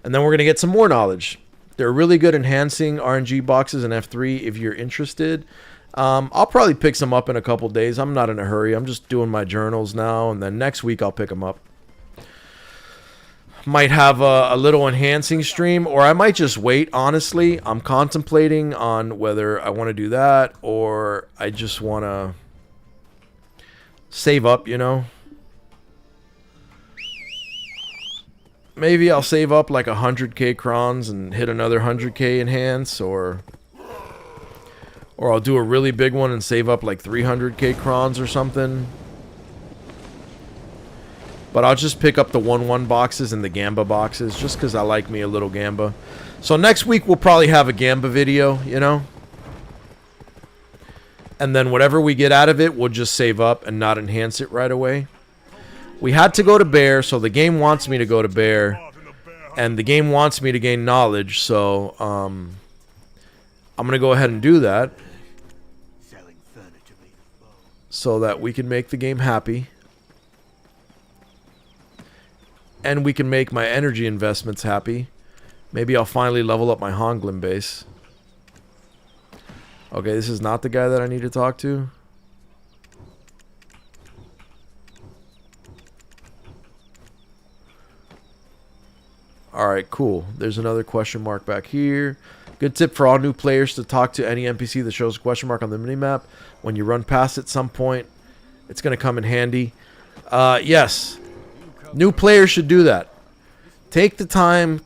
And then we're going to get some more knowledge. They're really good enhancing RNG boxes in F3 if you're interested. I'll probably pick some up in a couple days. I'm not in a hurry. I'm just doing my journals now. And then next week I'll pick them up. Might have a little enhancing stream. Or I might just wait, honestly. I'm contemplating on whether I want to do that. Or I just want to save up, you know. Maybe I'll save up like 100k crons and hit another 100k enhance, or I'll do a really big one and save up like 300k crons or something. But I'll just pick up the 1-1 boxes and the Gamba boxes just because I like me a little Gamba. So next week we'll probably have a Gamba video, you know? And then whatever we get out of it, we'll just save up and not enhance it right away. We had to go to Bear, so the game wants me to go to Bear. And the game wants me to gain knowledge, so I'm going to go ahead and do that. So that we can make the game happy. And we can make my energy investments happy. Maybe I'll finally level up my Honglin base. Okay, this is not the guy that I need to talk to. Alright, cool. There's another question mark back here. Good tip for all new players to talk to any NPC that shows a question mark on the minimap. When you run past at some point, it's going to come in handy. Yes. New players should do that. Take the time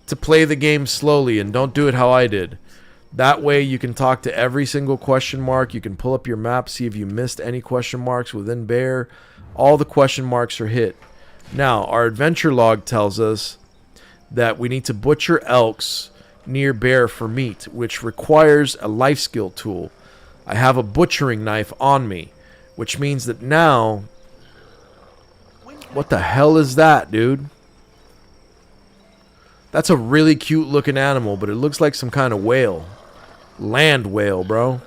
to play the game slowly and don't do it how I did. That way you can talk to every single question mark. You can pull up your map, see if you missed any question marks within Bear. All the question marks are hit. Now, our adventure log tells us that we need to butcher elks near bear for meat, which requires a life skill tool. I have a butchering knife on me, which means that now... What the hell is that, dude? That's a really cute looking animal, but it looks like some kind of whale. Land whale, bro.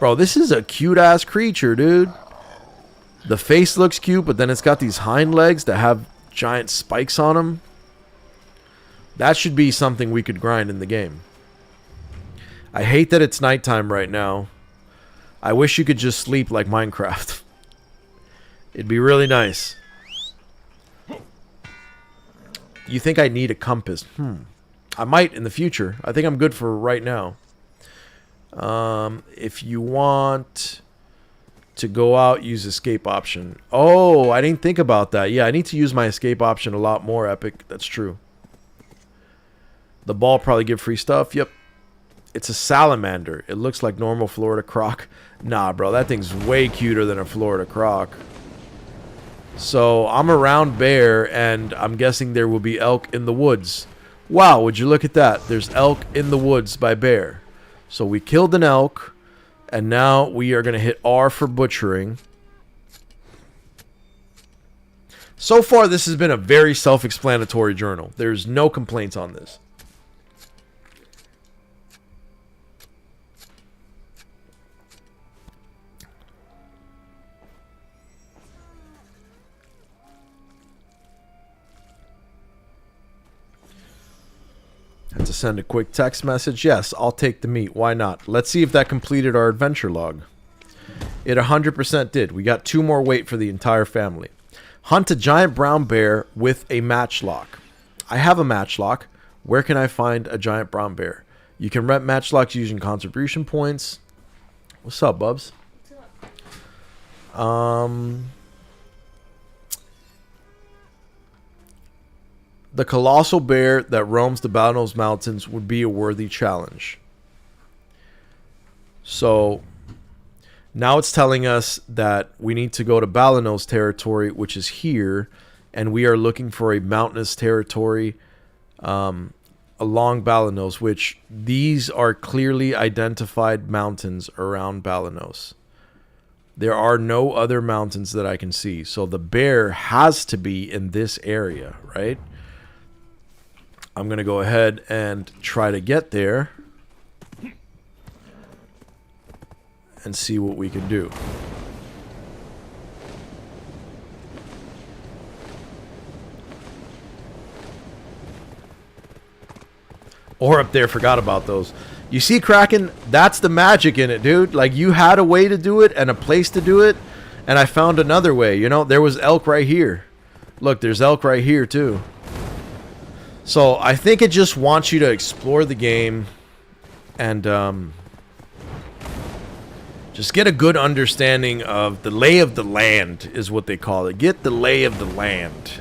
Bro, this is a cute ass creature, dude. The face looks cute, but then it's got these hind legs that have giant spikes on them. That should be something we could grind in the game. I hate that it's nighttime right now. I wish you could just sleep like Minecraft. It'd be really nice. You think I need a compass? I might in the future. I think I'm good for right now. If you want to go out, use escape option. Oh, I didn't think about that. Yeah, I need to use my escape option a lot more, Epic. That's true. The ball probably give free stuff. Yep. It's a salamander. It looks like normal Florida croc. Nah, bro. That thing's way cuter than a Florida croc. So, I'm around bear, and I'm guessing there will be elk in the woods. Wow, would you look at that? There's elk in the woods by bear. So, we killed an elk, and now we are going to hit R for butchering. So far, this has been a very self-explanatory journal. There's no complaints on this. Had to send a quick text message. Yes, I'll take the meat. Why not? Let's see if that completed our adventure log. It 100% did. We got 2 more weight for the entire family. Hunt a giant brown bear with a matchlock. I have a matchlock. Where can I find a giant brown bear? You can rent matchlocks using contribution points. What's up, Bubs? What's up? The colossal bear that roams the Balinose Mountains would be a worthy challenge. So, now it's telling us that we need to go to Balinose territory, which is here, and we are looking for a mountainous territory along Balinose, which these are clearly identified mountains around Balinose. There are no other mountains that I can see, so the bear has to be in this area, right? I'm going to go ahead and try to get there and see what we can do. Or up there, forgot about those. You see, Kraken, that's the magic in it, dude. Like, you had a way to do it and a place to do it, and I found another way. You know, there was elk right here. Look, there's elk right here, too. So, I think it just wants you to explore the game and just get a good understanding of the lay of the land, is what they call it. Get the lay of the land.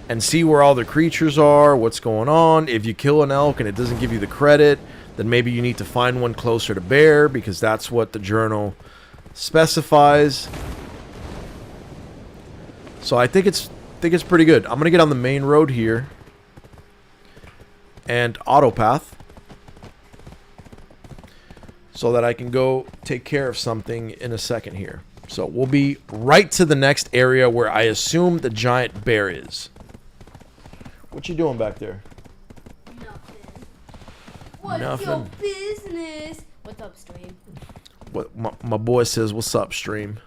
And see where all the creatures are, what's going on. If you kill an elk and it doesn't give you the credit, then maybe you need to find one closer to bear, because that's what the journal specifies. So, I think it's pretty good. I'm going to get on the main road here and autopath so that I can go take care of something in a second here. So we'll be right to the next area where I assume the giant bear is. What you doing back there? Nothing. What's your business? What's up, stream? What my boy says, what's up, stream?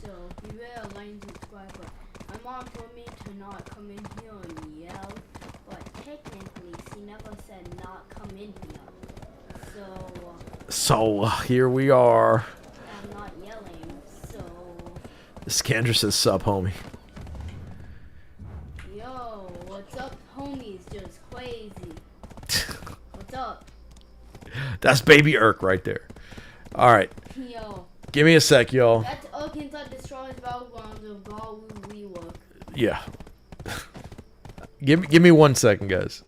So, you better like and subscribe, but my mom told me to not come in here and yell, but technically she never said not come in here. So here we are. I'm not yelling, so... Scandra says, sup, homie. Yo, what's up, homie's just crazy. What's up? That's baby Erk right there. Alright. Yo. Give me a sec, y'all. That's Erk that destroys battlegrounds of God we look. Yeah. Give me 1 second, guys.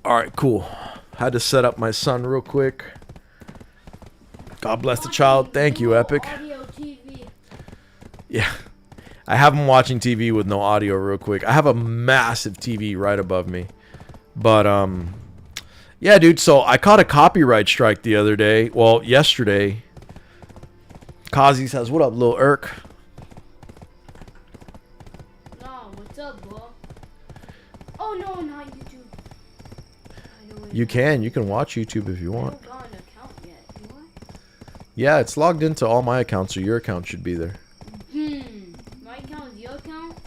Alright, cool. Had to set up my son real quick. God bless the child. Thank you, Epic. Audio TV. Yeah. I have him watching TV with no audio real quick. I have a massive TV right above me. But, yeah, dude, so I caught a copyright strike the other day. Well, yesterday. Kazi says, what up, Lil Erk? No, what's up, bro? Oh, no, not YouTube. You can watch YouTube if you want. I don't got an account yet, do I? Yeah, it's logged into all my accounts, so your account should be there. My account is your account?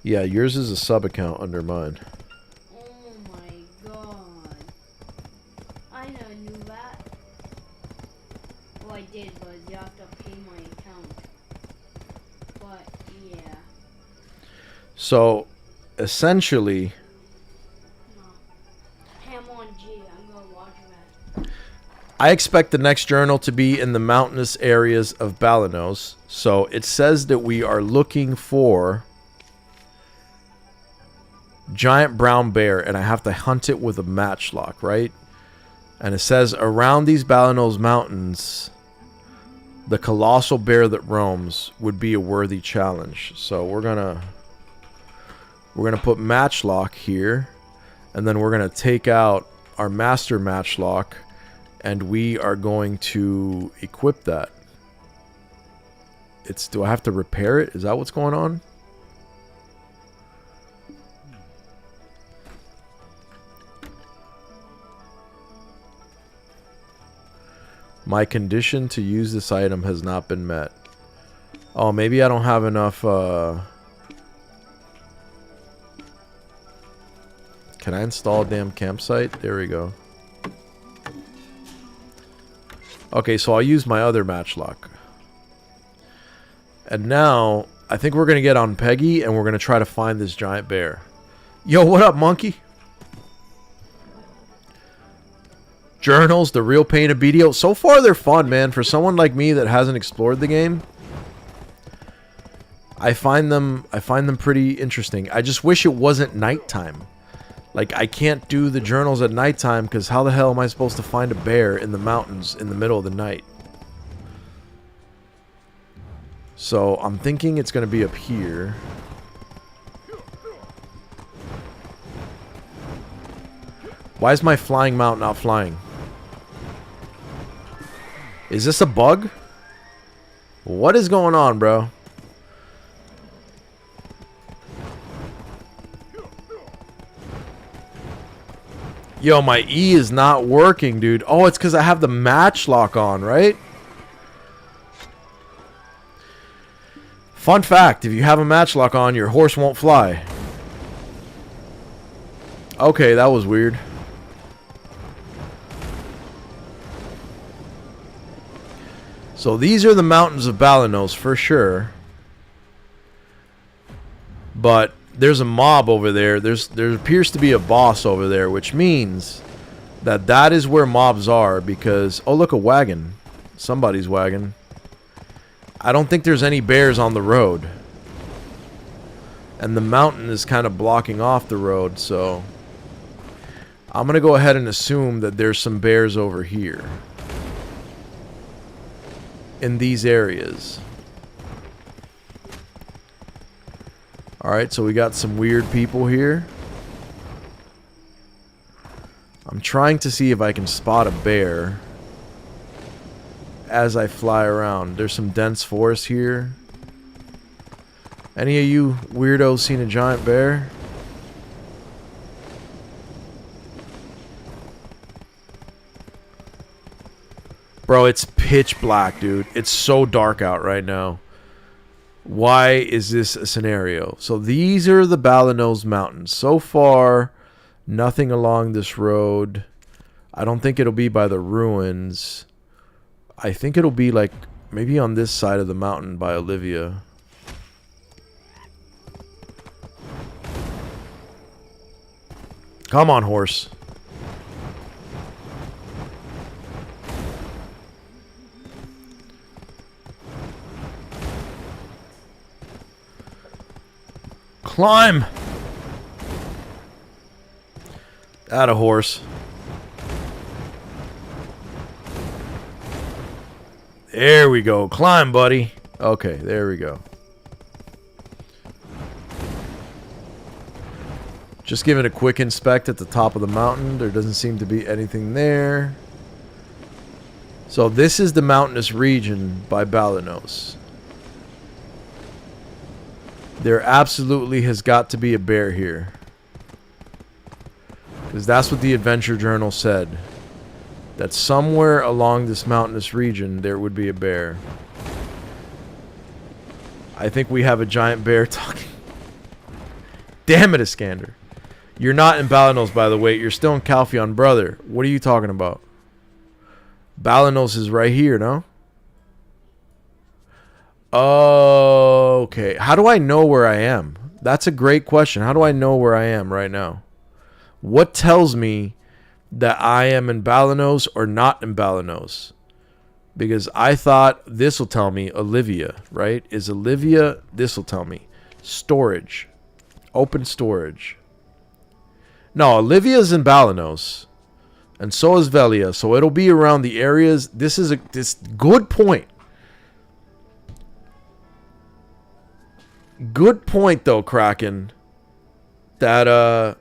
Yeah, yours is a sub account under mine. Oh my god. I never knew that. Well, I did, but you have to pay my account. But, yeah. So, essentially, No. Ham on G, I'm gonna watch that. I expect the next journal to be in the mountainous areas of Balanos. So, it says that we are looking for giant brown bear, and I have to hunt it with a matchlock, right? And it says around these Balanos mountains, the colossal bear that roams would be a worthy challenge. So we're gonna put matchlock here, and then we're gonna take out our master matchlock, and we are going to equip that. Do I have to repair it? Is that what's going on? My condition to use this item has not been met. Oh, maybe I don't have enough, Can I install a damn campsite? There we go. Okay, so I'll use my other matchlock. And now, I think we're going to get on Peggy, and we're going to try to find this giant bear. Yo, what up, monkey? Journals, the real pain of BDO. So far, they're fun, man. For someone like me that hasn't explored the game, I find them pretty interesting. I just wish it wasn't nighttime. Like, I can't do the journals at nighttime, because how the hell am I supposed to find a bear in the mountains in the middle of the night? So, I'm thinking it's going to be up here. Why is my flying mount not flying? Is this a bug? What is going on, bro? Yo, my E is not working, dude. Oh, it's because I have the matchlock on, right? Fun fact, if you have a matchlock on, your horse won't fly. Okay, that was weird. So these are the mountains of Balanos for sure. But there's a mob over there. There appears to be a boss over there, which means that is where mobs are, because oh, look, a wagon. Somebody's wagon. I don't think there's any bears on the road. And the mountain is kind of blocking off the road, so I'm going to go ahead and assume that there's some bears over here. In these areas. Alright, so we got some weird people here. I'm trying to see if I can spot a bear as I fly around. There's some dense forest here. Any of you weirdos seen a giant bear? Bro, it's pitch black, dude. It's so dark out right now. Why is this a scenario? So these are the Balanos Mountains. So far, nothing along this road. I don't think it'll be by the ruins. I think it'll be like maybe on this side of the mountain by Olivia. Come on, horse. Climb! Atta horse. There we go. Climb, buddy. Okay, there we go. Just giving a quick inspect at the top of the mountain. There doesn't seem to be anything there. So this is the mountainous region by Balanos. There absolutely has got to be a bear here. Because that's what the Adventure Journal said. That somewhere along this mountainous region there would be a bear. I think we have a giant bear talking. Damn it, Iskander. You're not in Balanos, by the way. You're still in Calpheon, brother. What are you talking about? Balanos is right here, no? Okay. How do I know where I am? That's a great question. How do I know where I am right now? What tells me that I am in Balanos or not in Balanos? Because I thought this will tell me Olivia, right? Is Olivia, this will tell me. Storage. Open storage. No, Olivia's in Balanos. And so is Velia. So it'll be around the areas. This is this good point. Good point though, Kraken. That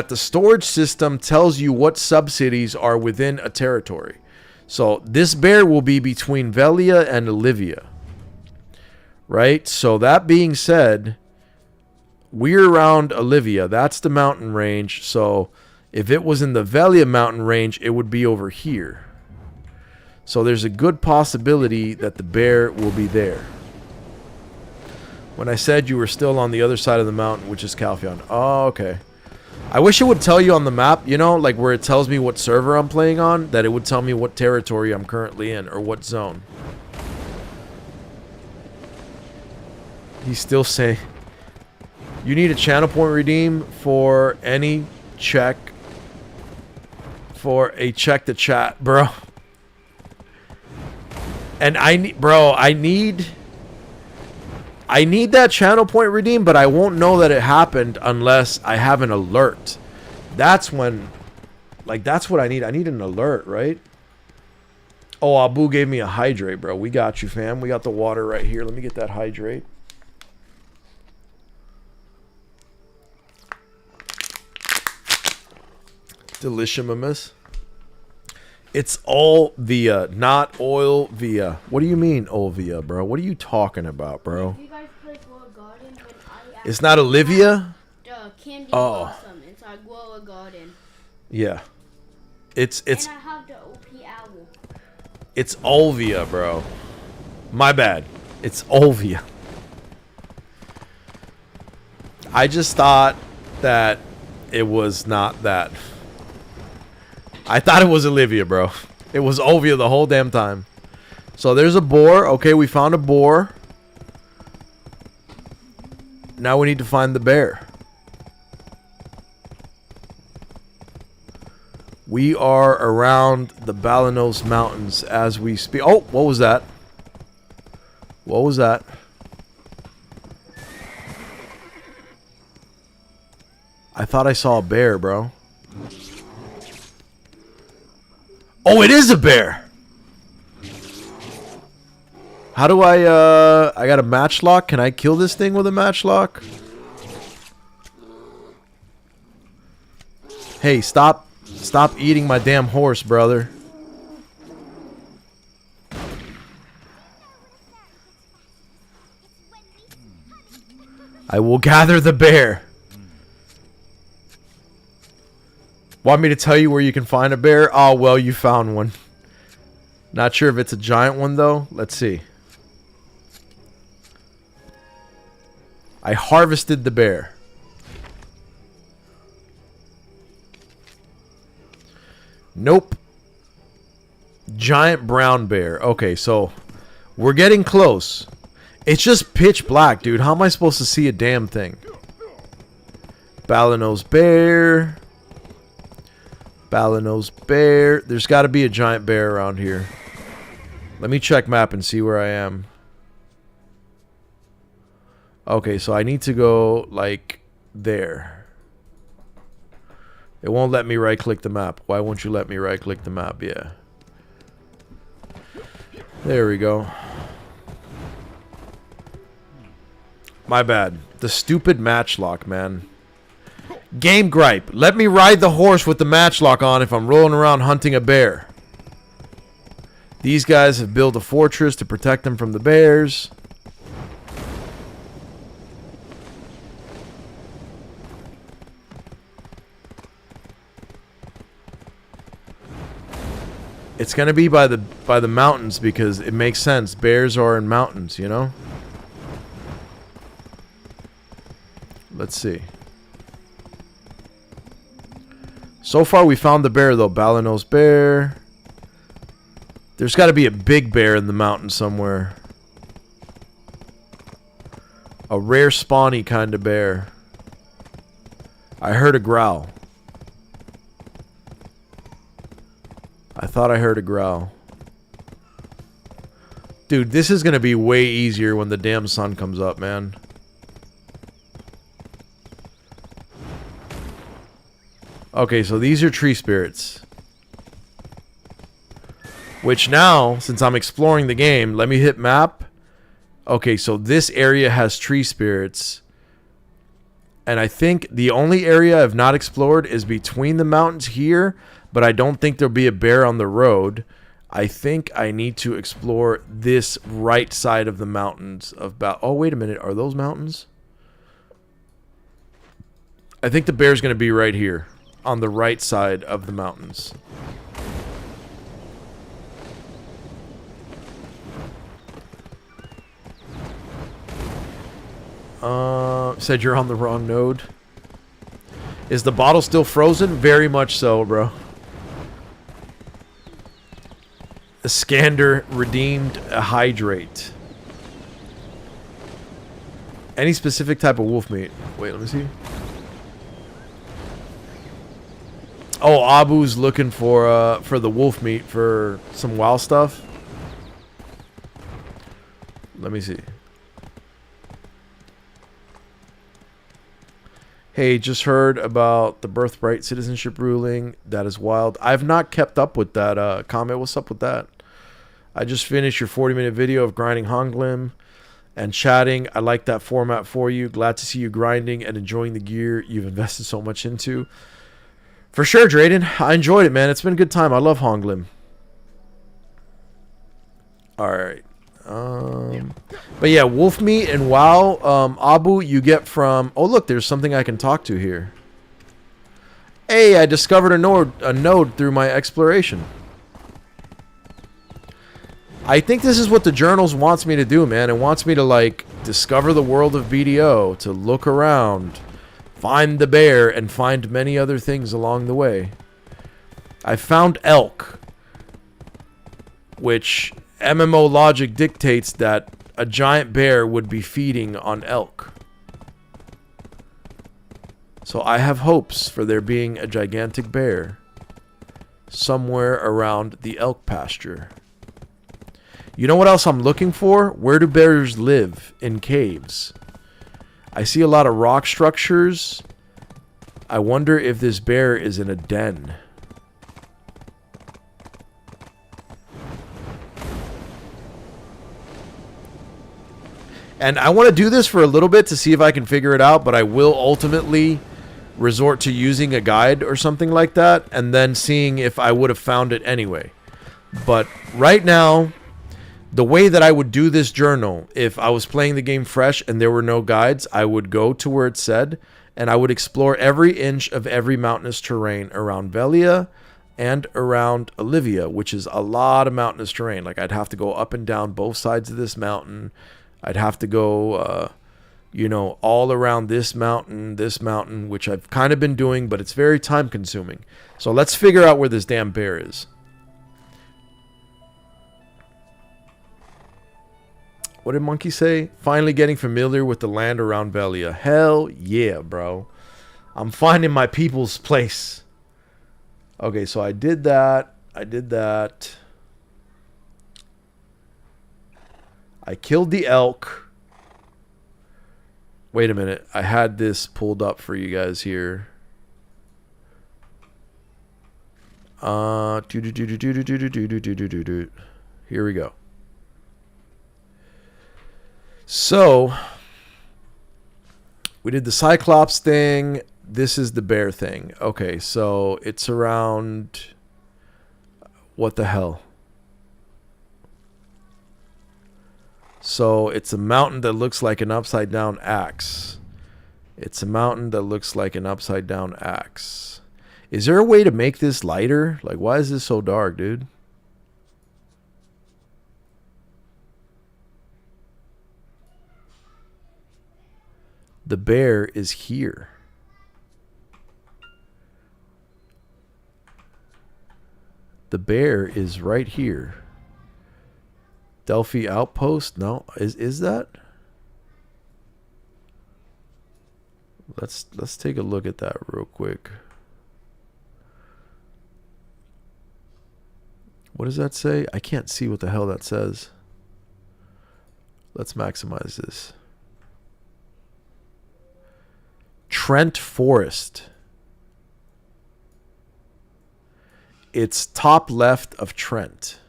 the storage system tells you what subcities are within a territory. So this bear will be between Velia and Olivia. Right? So that being said, we're around Olivia. That's the mountain range. So if it was in the Velia mountain range, it would be over here. So there's a good possibility that the bear will be there. When I said you were still on the other side of the mountain, which is Calpheon. Oh, okay. I wish it would tell you on the map, you know, like where it tells me what server I'm playing on, that it would tell me what territory I'm currently in, or what zone. He's still saying, you need a channel point redeem for any check, for a check to chat, bro. And I need that channel point redeem, but I won't know that it happened unless I have an alert. That's when, like, that's what I need. I need an alert, right? Oh, Abu gave me a hydrate, bro. We got you, fam. We got the water right here. Let me get that hydrate. Delicious. It's all via, not oil via. What do you mean, Olvia, bro? What are you talking about, bro? You guys play Glow Garden when It's not Olivia? The candy blossom inside Glow Garden. Yeah. It's and I have the OP owl. It's Olvia, bro. My bad. It's Olvia. I just thought that it was not that. I thought it was Olivia, bro. It was Olvia the whole damn time. So there's a boar. Okay, we found a boar. Now we need to find the bear. We are around the Balanos Mountains as we speak. Oh, what was that? What was that? I thought I saw a bear, bro. Oh, it is a bear. How do I got a matchlock. Can I kill this thing with a matchlock? Hey, stop eating my damn horse, brother. I will gather the bear. Want me to tell you where you can find a bear? Oh, well, you found one. Not sure if it's a giant one, though. Let's see. I harvested the bear. Nope. Giant brown bear. Okay, so we're getting close. It's just pitch black, dude. How am I supposed to see a damn thing? Balanos bear. Balanos bear. There's got to be a giant bear around here. Let me check map and see where I am. Okay, so I need to go like there. It won't let me right-click the map. Why won't you let me right-click the map? Yeah. There we go. My bad. The stupid matchlock, man. Game gripe. Let me ride the horse with the matchlock on if I'm rolling around hunting a bear. These guys have built a fortress to protect them from the bears. It's gonna be by the mountains because it makes sense. Bears are in mountains, you know? Let's see. So far we found the bear though. Balanos bear. There's got to be a big bear in the mountain somewhere. A rare spawny kind of bear. I heard a growl. I thought I heard a growl. Dude, this is going to be way easier when the damn sun comes up, man. Okay, so these are tree spirits. Which now, since I'm exploring the game, let me hit map. Okay, so this area has tree spirits. And I think the only area I've not explored is between the mountains here. But I don't think there'll be a bear on the road. I think I need to explore this right side of the mountains. Oh, wait a minute. Are those mountains? I think the bear's going to be right here. On the right side of the mountains. Said you're on the wrong node. Is the bottle still frozen? Very much so, bro. Iskander redeemed a hydrate. Any specific type of wolf meat? Wait, let me see. Oh, Abu's looking for the wolf meat for some wild stuff. Let me see. Hey, just heard about the birthright citizenship ruling. That is wild. I've not kept up with that comment. What's up with that? I just finished your 40-minute video of grinding Honglim and chatting. I like that format for you. Glad to see you grinding and enjoying the gear you've invested so much into. For sure, Drayden. I enjoyed it, man. It's been a good time. I love Honglim. Alright. But yeah, wolf meat and WoW, Abu, you get from... Oh, look, there's something I can talk to here. Hey, I discovered a node through my exploration. I think this is what the journals wants me to do, man. It wants me to, like, discover the world of BDO, to look around, find the bear, and find many other things along the way. I found elk, which MMO logic dictates that a giant bear would be feeding on elk. So I have hopes for there being a gigantic bear somewhere around the elk pasture. You know what else I'm looking for? Where do bears live? In caves. I see a lot of rock structures. I wonder if this bear is in a den. And I want to do this for a little bit to see if I can figure it out, but I will ultimately resort to using a guide or something like that, and then seeing if I would have found it anyway. But right now, the way that I would do this journal, if I was playing the game fresh and there were no guides, I would go to where it said, and I would explore every inch of every mountainous terrain around Velia and around Olivia, which is a lot of mountainous terrain. Like, I'd have to go up and down both sides of this mountain. I'd have to go, you know, all around this mountain, which I've kind of been doing, but it's very time consuming. So let's figure out where this damn bear is. What did Monkey say? Finally getting familiar with the land around Velia. Hell yeah, bro. I'm finding my people's place. Okay, so I did that. I killed the elk. Wait a minute. I had this pulled up for you guys here. Here we go. So we did the Cyclops thing. This is the bear thing. Okay, so it's around... What the hell? So it's a mountain that looks like an upside down axe. It's a mountain that looks like an upside down axe. Is there a way to make this lighter? Like, why is this so dark, dude? The bear is here. The bear is right here. Delphi Outpost? No, is that? Let's take a look at that real quick. What does that say? I can't see what the hell that says. Let's maximize this. Trent Forest. It's top left of Trent.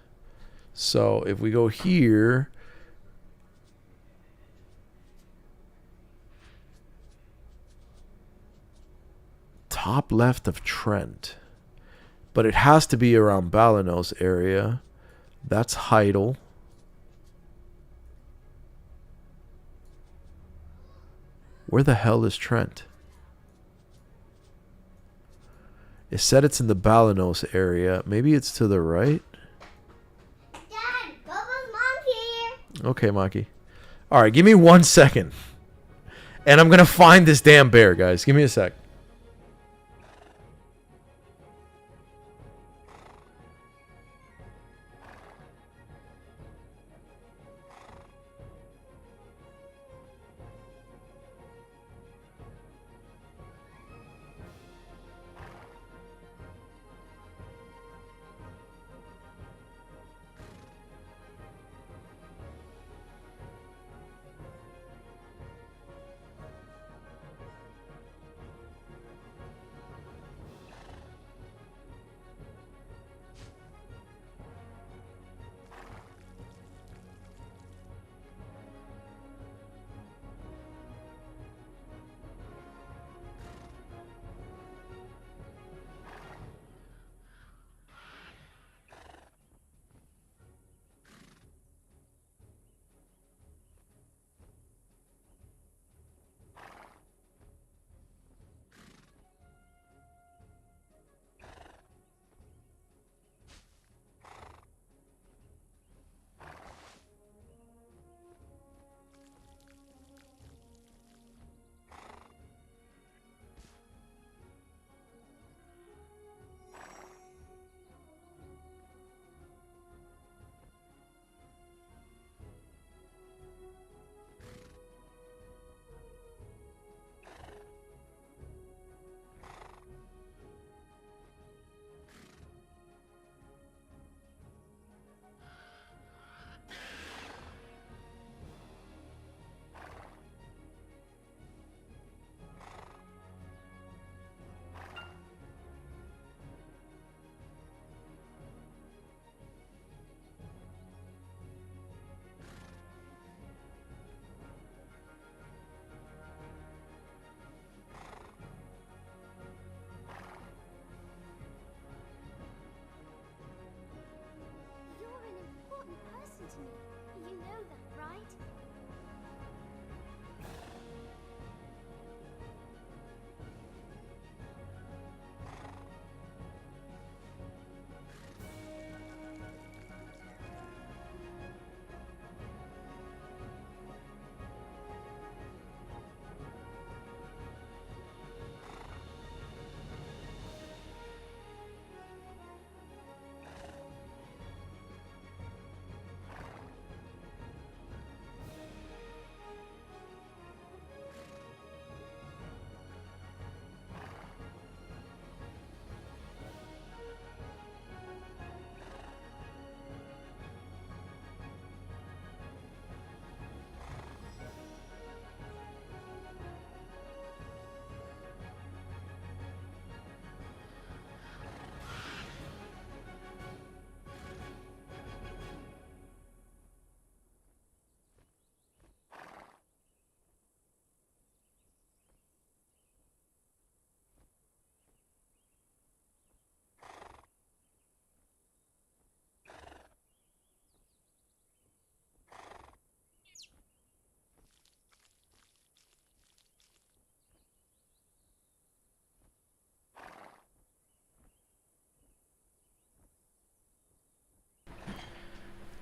So if we go here, top left of Trent, but it has to be around Balanos area. That's Heidel. Where the hell is Trent? It said it's in the Balanos area. Maybe it's to the right. Dad, Bubba's mom's here. Okay, Maki. All right, give me 1 second. And I'm going to find this damn bear, guys. Give me a sec.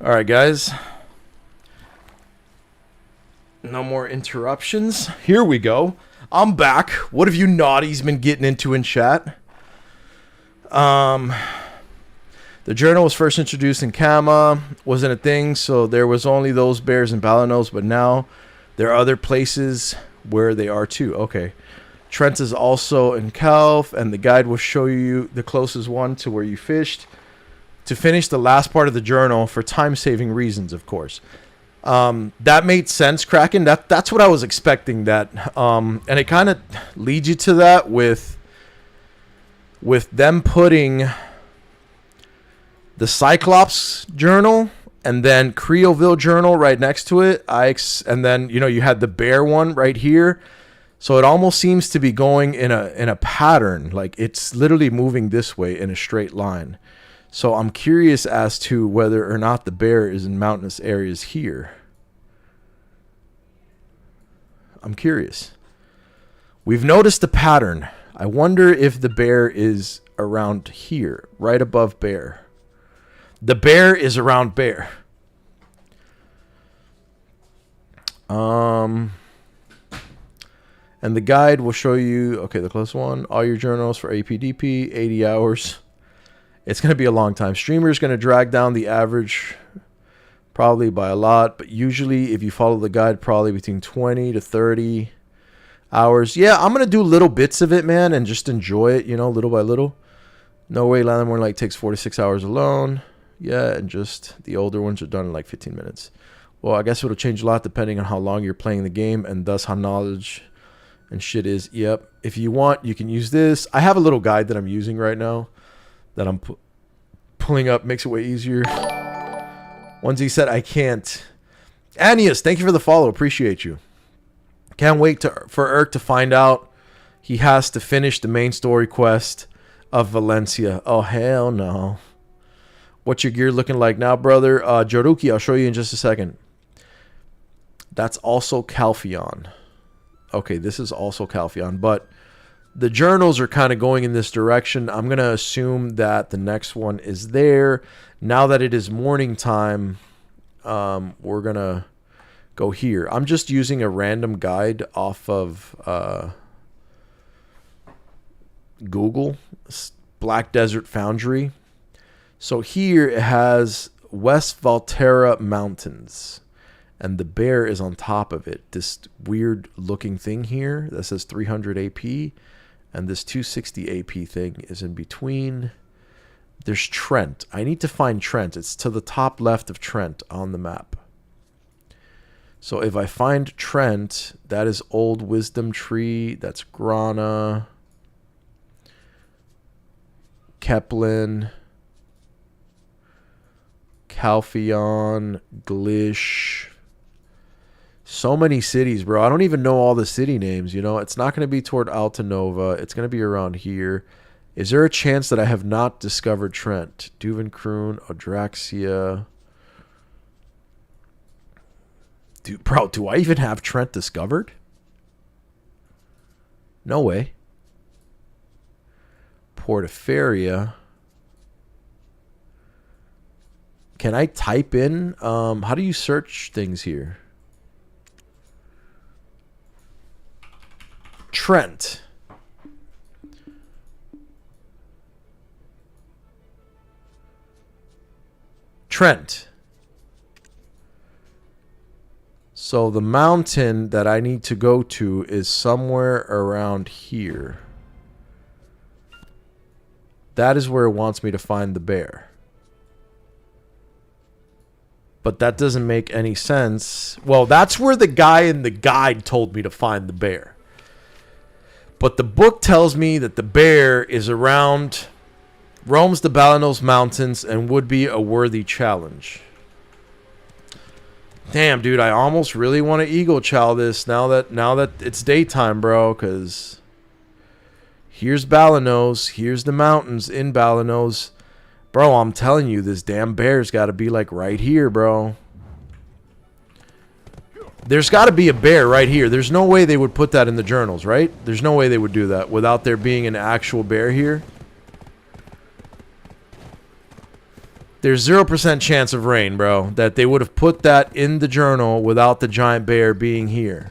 Alright, guys. No more interruptions. Here we go. I'm back. What have you naughties been getting into in chat? The journal was first introduced in Kama. Wasn't a thing, so there was only those bears in Balanos, but now there are other places where they are too. Okay. Trent is also in Calf, and the guide will show you the closest one to where you fished. To finish the last part of the journal for time-saving reasons, of course. That made sense, Kraken. That's what I was expecting. That, and it kind of leads you to that with them putting the Cyclops journal and then Creoville journal right next to it. And then you had the bear one right here. So it almost seems to be going in a pattern, like it's literally moving this way in a straight line. So I'm curious as to whether or not the bear is in mountainous areas here. I'm curious. We've noticed the pattern. I wonder if the bear is around here, right above bear. The bear is around bear. And the guide will show you, okay, the close one, all your journals for APDP, 80 hours. It's going to be a long time. Streamer's going to drag down the average probably by a lot, but usually if you follow the guide, probably between 20 to 30 hours. Yeah, I'm going to do little bits of it, man, and just enjoy it, little by little. No Way Land more like takes 4 to 6 hours alone. Yeah, and just the older ones are done in like 15 minutes. Well, I guess it'll change a lot depending on how long you're playing the game and thus how knowledge and shit is. Yep. If you want, you can use this. I have a little guide that I'm using right now that I'm pulling up. Makes it way easier. Onesie said, I can't. Anius, thank you for the follow. Appreciate you. Can't wait for Erk to find out he has to finish the main story quest of Valencia. Oh, hell no. What's your gear looking like now, brother? Joruki, I'll show you in just a second. That's also Calpheon. Okay, this is also Calpheon, but the journals are kind of going in this direction. I'm going to assume that the next one is there. Now that it is morning time, we're going to go here. I'm just using a random guide off of Google, Black Desert Foundry. So here it has West Valterra Mountains, and the bear is on top of it. This weird looking thing here that says 300 AP. And this 260 AP thing is in between. There's Trent. I need to find Trent. It's to the top left of Trent on the map. So if I find Trent, that is Old Wisdom Tree. That's Grana. Keplin. Calpheon. Glish. So many cities, bro. I don't even know all the city names, It's not going to be toward Altanova. It's going to be around here. Is there a chance that I have not discovered Trent? Duvenkroon, Odraxia. Bro, do I even have Trent discovered? No way. Portaferia. Can I type in? How do you search things here? Trent. Trent. So the mountain that I need to go to is somewhere around here. That is where it wants me to find the bear. But that doesn't make any sense. Well, that's where the guy in the guide told me to find the bear. But the book tells me that the bear is around, roams the Balanos Mountains, and would be a worthy challenge. Damn, dude, I almost really want to ego chow this now that it's daytime, bro, because here's Balanos, here's the mountains in Balanos. Bro, I'm telling you, this damn bear's got to be like right here, bro. There's got to be a bear right here. There's no way they would put that in the journals, right? There's no way they would do that without there being an actual bear here. There's 0% chance of rain, bro. That they would have put that in the journal without the giant bear being here.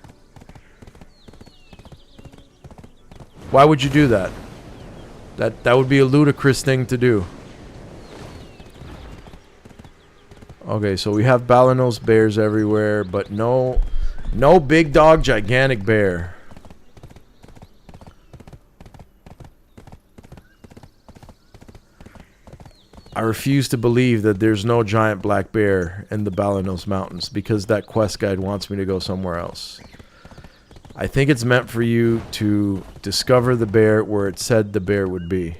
Why would you do that? That would be a ludicrous thing to do. Okay, so we have Balanos bears everywhere, but no big dog, gigantic bear. I refuse to believe that there's no giant black bear in the Balanos Mountains because that quest guide wants me to go somewhere else. I think it's meant for you to discover the bear where it said the bear would be.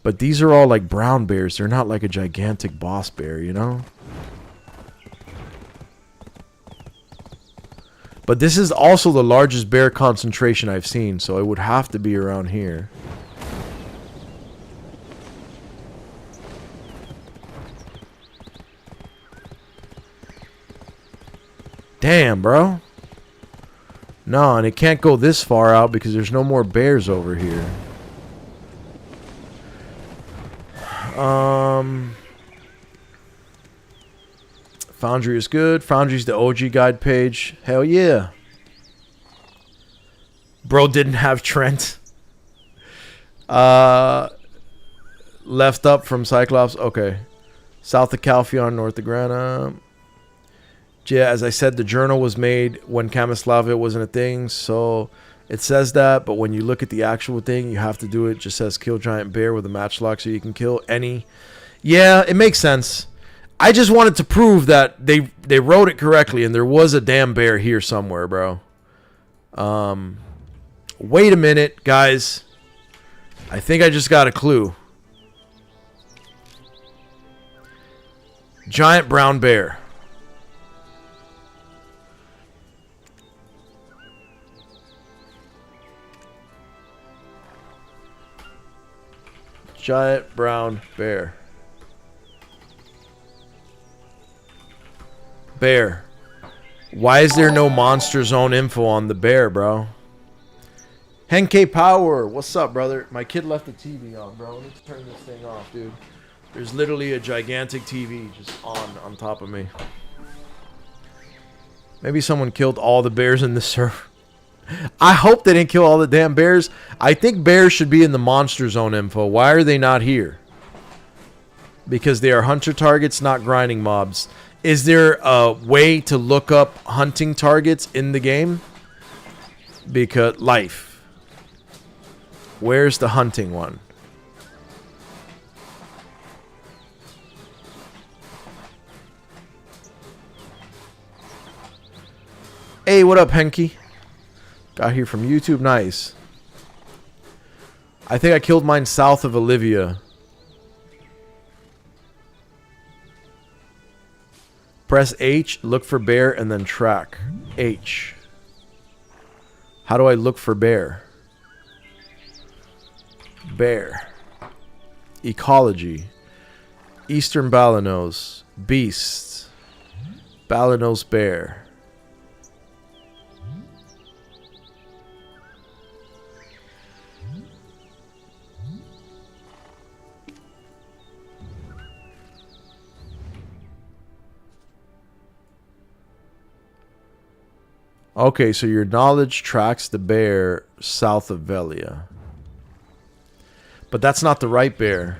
But these are all like brown bears. They're not like a gigantic boss bear, you know? But this is also the largest bear concentration I've seen, so it would have to be around here. Damn, bro. No, and it can't go this far out because there's no more bears over here. Foundry is good. Foundry's the OG guide page. Hell yeah. Bro didn't have Trent. Left up from Cyclops. Okay. South of Calpheon, north of Grana. Yeah, as I said, the journal was made when Kamislavia wasn't a thing, so it says that, but when you look at the actual thing, you have to do it. It just says kill giant bear with a matchlock so you can kill any. Yeah, it makes sense. I just wanted to prove that they wrote it correctly and there was a damn bear here somewhere, bro. Wait a minute, guys. I think I just got a clue. Giant brown bear. Giant brown bear. Bear. Why is there no Monster Zone info on the bear, bro? Henke Power. What's up, brother? My kid left the TV on, bro. Let me turn this thing off, dude. There's literally a gigantic TV just on top of me. Maybe someone killed all the bears in the server. I hope they didn't kill all the damn bears. I think bears should be in the Monster Zone info. Why are they not here? Because they are hunter targets, not grinding mobs. Is there a way to look up hunting targets in the game? Because life. Where's the hunting one? Hey, what up, Henke? Got here from YouTube. Nice. I think I killed mine south of Olivia. Press H, look for bear, and then track. H. How do I look for bear? Bear. Ecology. Eastern Balanos. Beasts. Balanos bear. Okay, so your knowledge tracks the bear south of Velia. But that's not the right bear.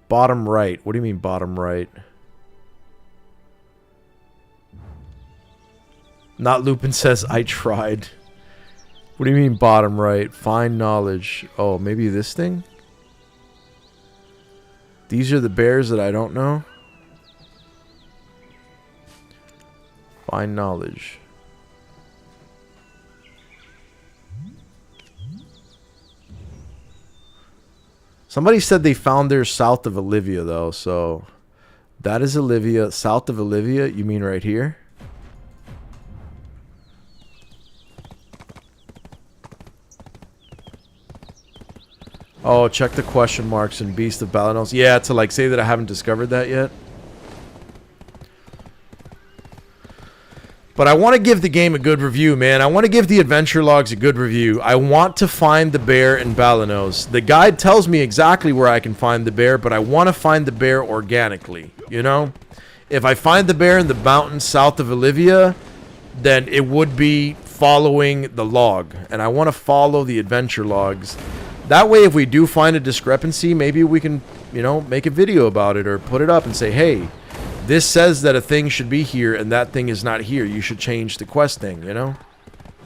Bottom right. What do you mean bottom right? Not Lupin says, I tried. What do you mean bottom right? Find knowledge. Oh, maybe this thing? These are the bears that I don't know? Find knowledge. Somebody said they found theirs south of Olivia, though, so that is Olivia. South of Olivia, you mean right here? Oh, check the question marks in Beast of Balanos. Yeah, to like say that I haven't discovered that yet. But I want to give the game a good review, man. I want to give the adventure logs a good review. I want to find the bear in Balanos. The guide tells me exactly where I can find the bear, but I want to find the bear organically, you know? If I find the bear in the mountains south of Olivia, then it would be following the log. And I want to follow the adventure logs. That way, if we do find a discrepancy, maybe we can, you know, make a video about it or put it up and say, hey, this says that a thing should be here and that thing is not here. You should change the quest thing, you know?